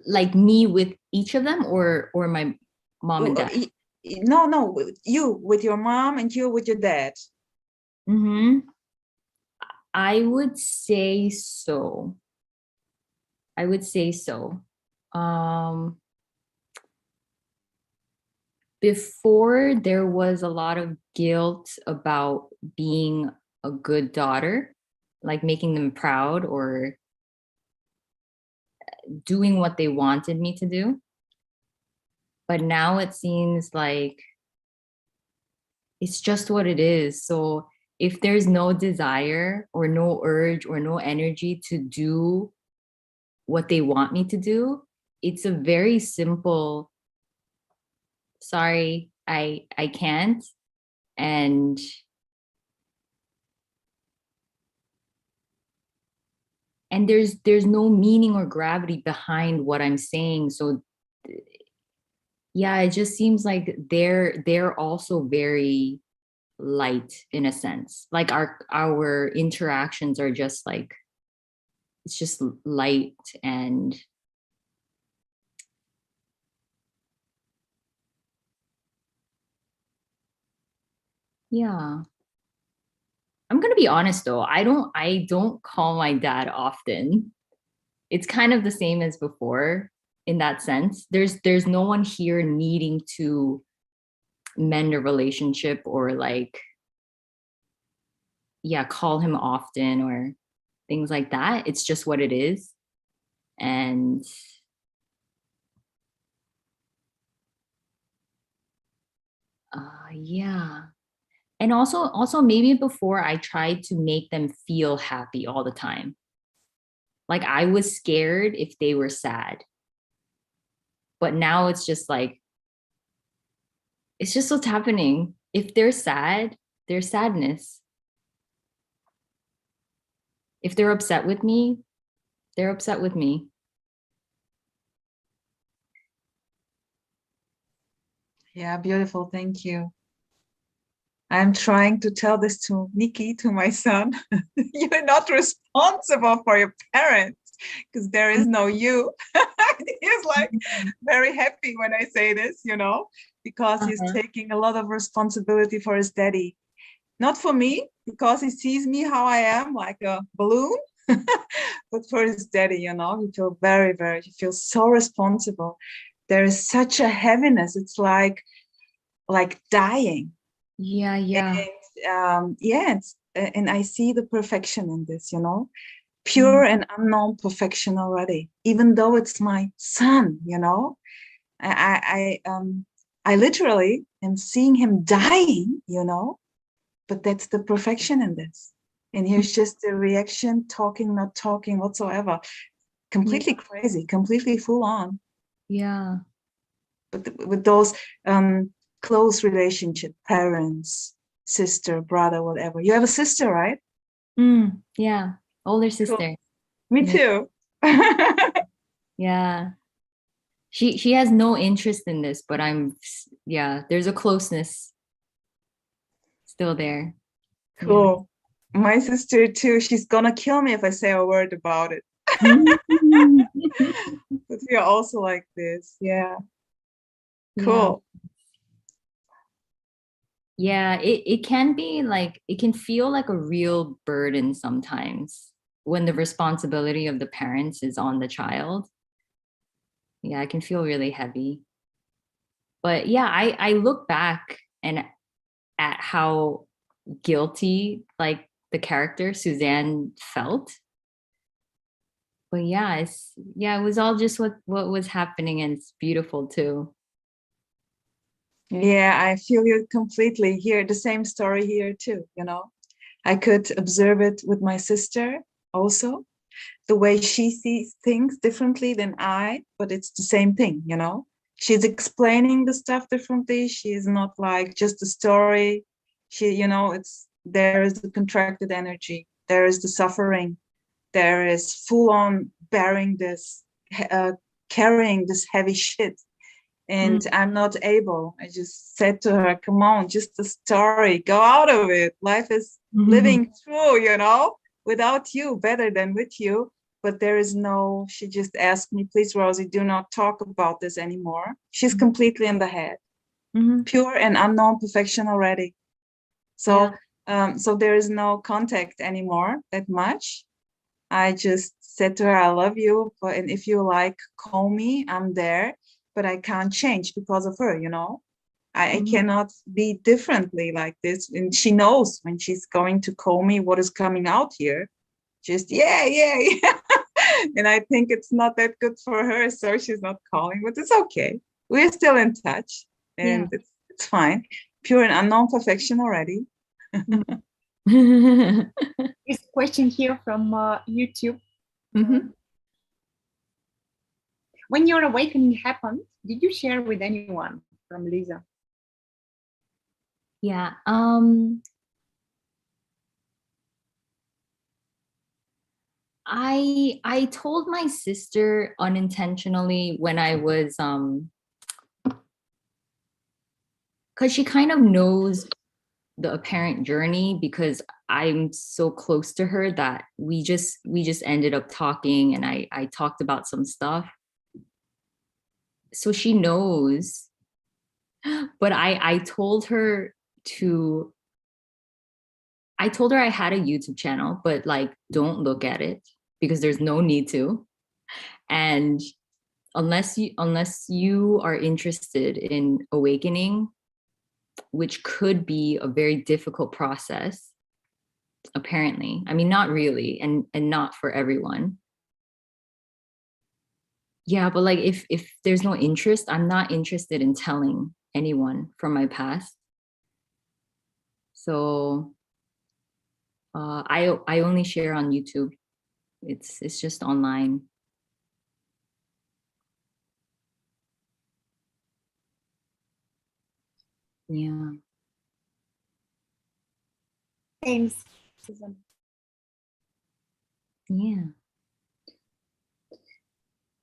Like me with each of them, or my mom and dad? No, you with your mom and you with your dad. I would say so. Before, there was a lot of guilt about being a good daughter, like making them proud or doing what they wanted me to do. But now it seems like it's just what it is. So if there's no desire or no urge or no energy to do what they want me to do, it's a very simple, sorry, I can't. And there's no meaning or gravity behind what I'm saying. So yeah, it just seems like they're also very light in a sense. Like our interactions are just like, it's just light. And yeah, I'm gonna be honest though, I don't call my dad often. It's kind of the same as before in that sense. There's no one here needing to mend a relationship or like, yeah, call him often or things like that. It's just what it is. And Yeah. And also maybe before I tried to make them feel happy all the time. Like I was scared if they were sad. But now it's just like, it's just what's happening. If they're sad, there's sadness. If they're upset with me, they're upset with me. Yeah, beautiful. Thank you. I'm trying to tell this to Nikki, to my son. You're not responsible for your parents because there is no you. He's like very happy when I say this, you know, because he's taking a lot of responsibility for his daddy. Not for me, because he sees me how I am, like a balloon, but for his daddy, you know, he feels so responsible. There is such a heaviness. It's like dying. Yeah. And and I see the perfection in this, you know, pure and unknown perfection already, even though it's my son, you know. I literally am seeing him dying, you know, but that's the perfection in this. And here's just the reaction, talking, not talking whatsoever. Completely crazy, completely full on. Yeah. But with those close relationship, parents, sister, brother, whatever. You have a sister, right? Yeah. Older sister. Cool. Me too. Yeah. She has no interest in this, but there's a closeness still there. Cool. Yeah. My sister too. She's gonna kill me if I say a word about it. But we are also like this. Yeah. Cool. Yeah, it can be like, it can feel like a real burden sometimes when the responsibility of the parents is on the child. Yeah, it can feel really heavy. But yeah, I look back and at how guilty like the character Suzanne felt. But yeah, it was all just what was happening, and it's beautiful too. Yeah, I feel you completely here. The same story here too, you know. I could observe it with my sister also, the way she sees things differently than I, but it's the same thing, you know. She's explaining the stuff differently. She is not like just a story. She, you know, there is the contracted energy, there is the suffering, there is full on bearing this, carrying this heavy shit. And I'm not able. I just said to her, come on, just a story, go out of it. Life is living through, you know, without you, better than with you. But there is no, she just asked me, please, Rosie, do not talk about this anymore. She's completely in the head, pure and unknown perfection already. So, so there is no contact anymore that much. I just said to her, I love you. And if you like, call me, I'm there. But I can't change because of her, you know. I cannot be differently like this. And she knows when she's going to call me what is coming out here. Just, yeah. And I think it's not that good for her. So she's not calling, but it's okay. We're still in touch. And it's fine. Pure and unknown perfection already. There's a question here from YouTube. When your awakening happened, did you share with anyone? From Lisa. Yeah. I told my sister unintentionally when I was because she kind of knows the apparent journey, because I'm so close to her that we just ended up talking, and I talked about some stuff. So she knows. But I told her I had a YouTube channel, but like, don't look at it because there's no need to. And unless you are interested in awakening, which could be a very difficult process, apparently. I mean, not really, and not for everyone. Yeah, but like if there's no interest, I'm not interested in telling anyone from my past. So I only share on YouTube. It's just online. Yeah. Thanks, Suzanne. Yeah.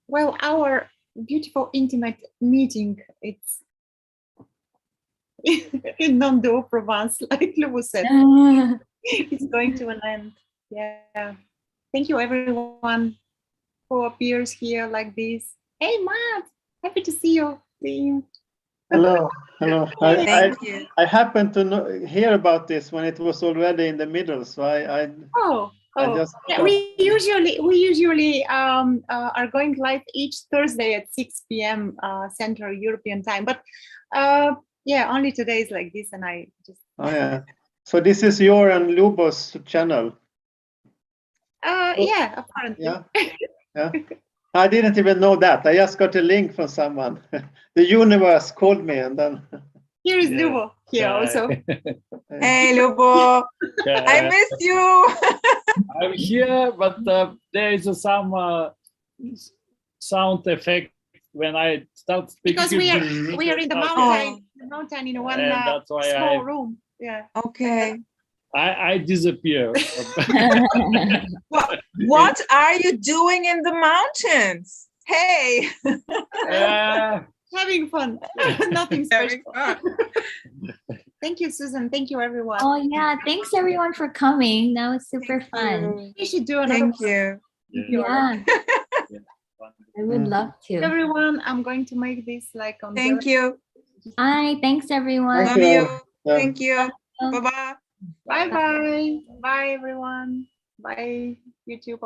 Well, our beautiful intimate meeting, it's in non-dual Provence, like Lubo said, it's going to an end. Yeah. Thank you, everyone who appears here like this. Hey, Matt, happy to see you. Hello, hello. Thank you. I happened to hear about this when it was already in the middle, so I just Yeah, we usually are going live each Thursday at 6 p.m. Central European time, but yeah, only today is like this, and I just. Oh yeah. So this is your and Lubo's channel. Yeah, apparently. Yeah. Yeah. I didn't even know that. I just got a link from someone. The universe called me, and then. Here is Lubo here also. Hey, Lubo. I miss you. I'm here, but there is some sound effect when I start speaking. Because we are in the mountain in one small room. Yeah. Okay. I disappear. What are you doing in the mountains? Hey. Having fun. Nothing special. Thank you, Susan. Thank you, everyone. Oh yeah, thanks everyone for coming. That was super fun. We should do another Thank one. you. Yeah. I would love to. Everyone, I'm going to make this like on. Thank you. Bye. Thanks everyone. Love you. Thank you. Bye-bye. Bye-bye. Bye, everyone. Bye, YouTube.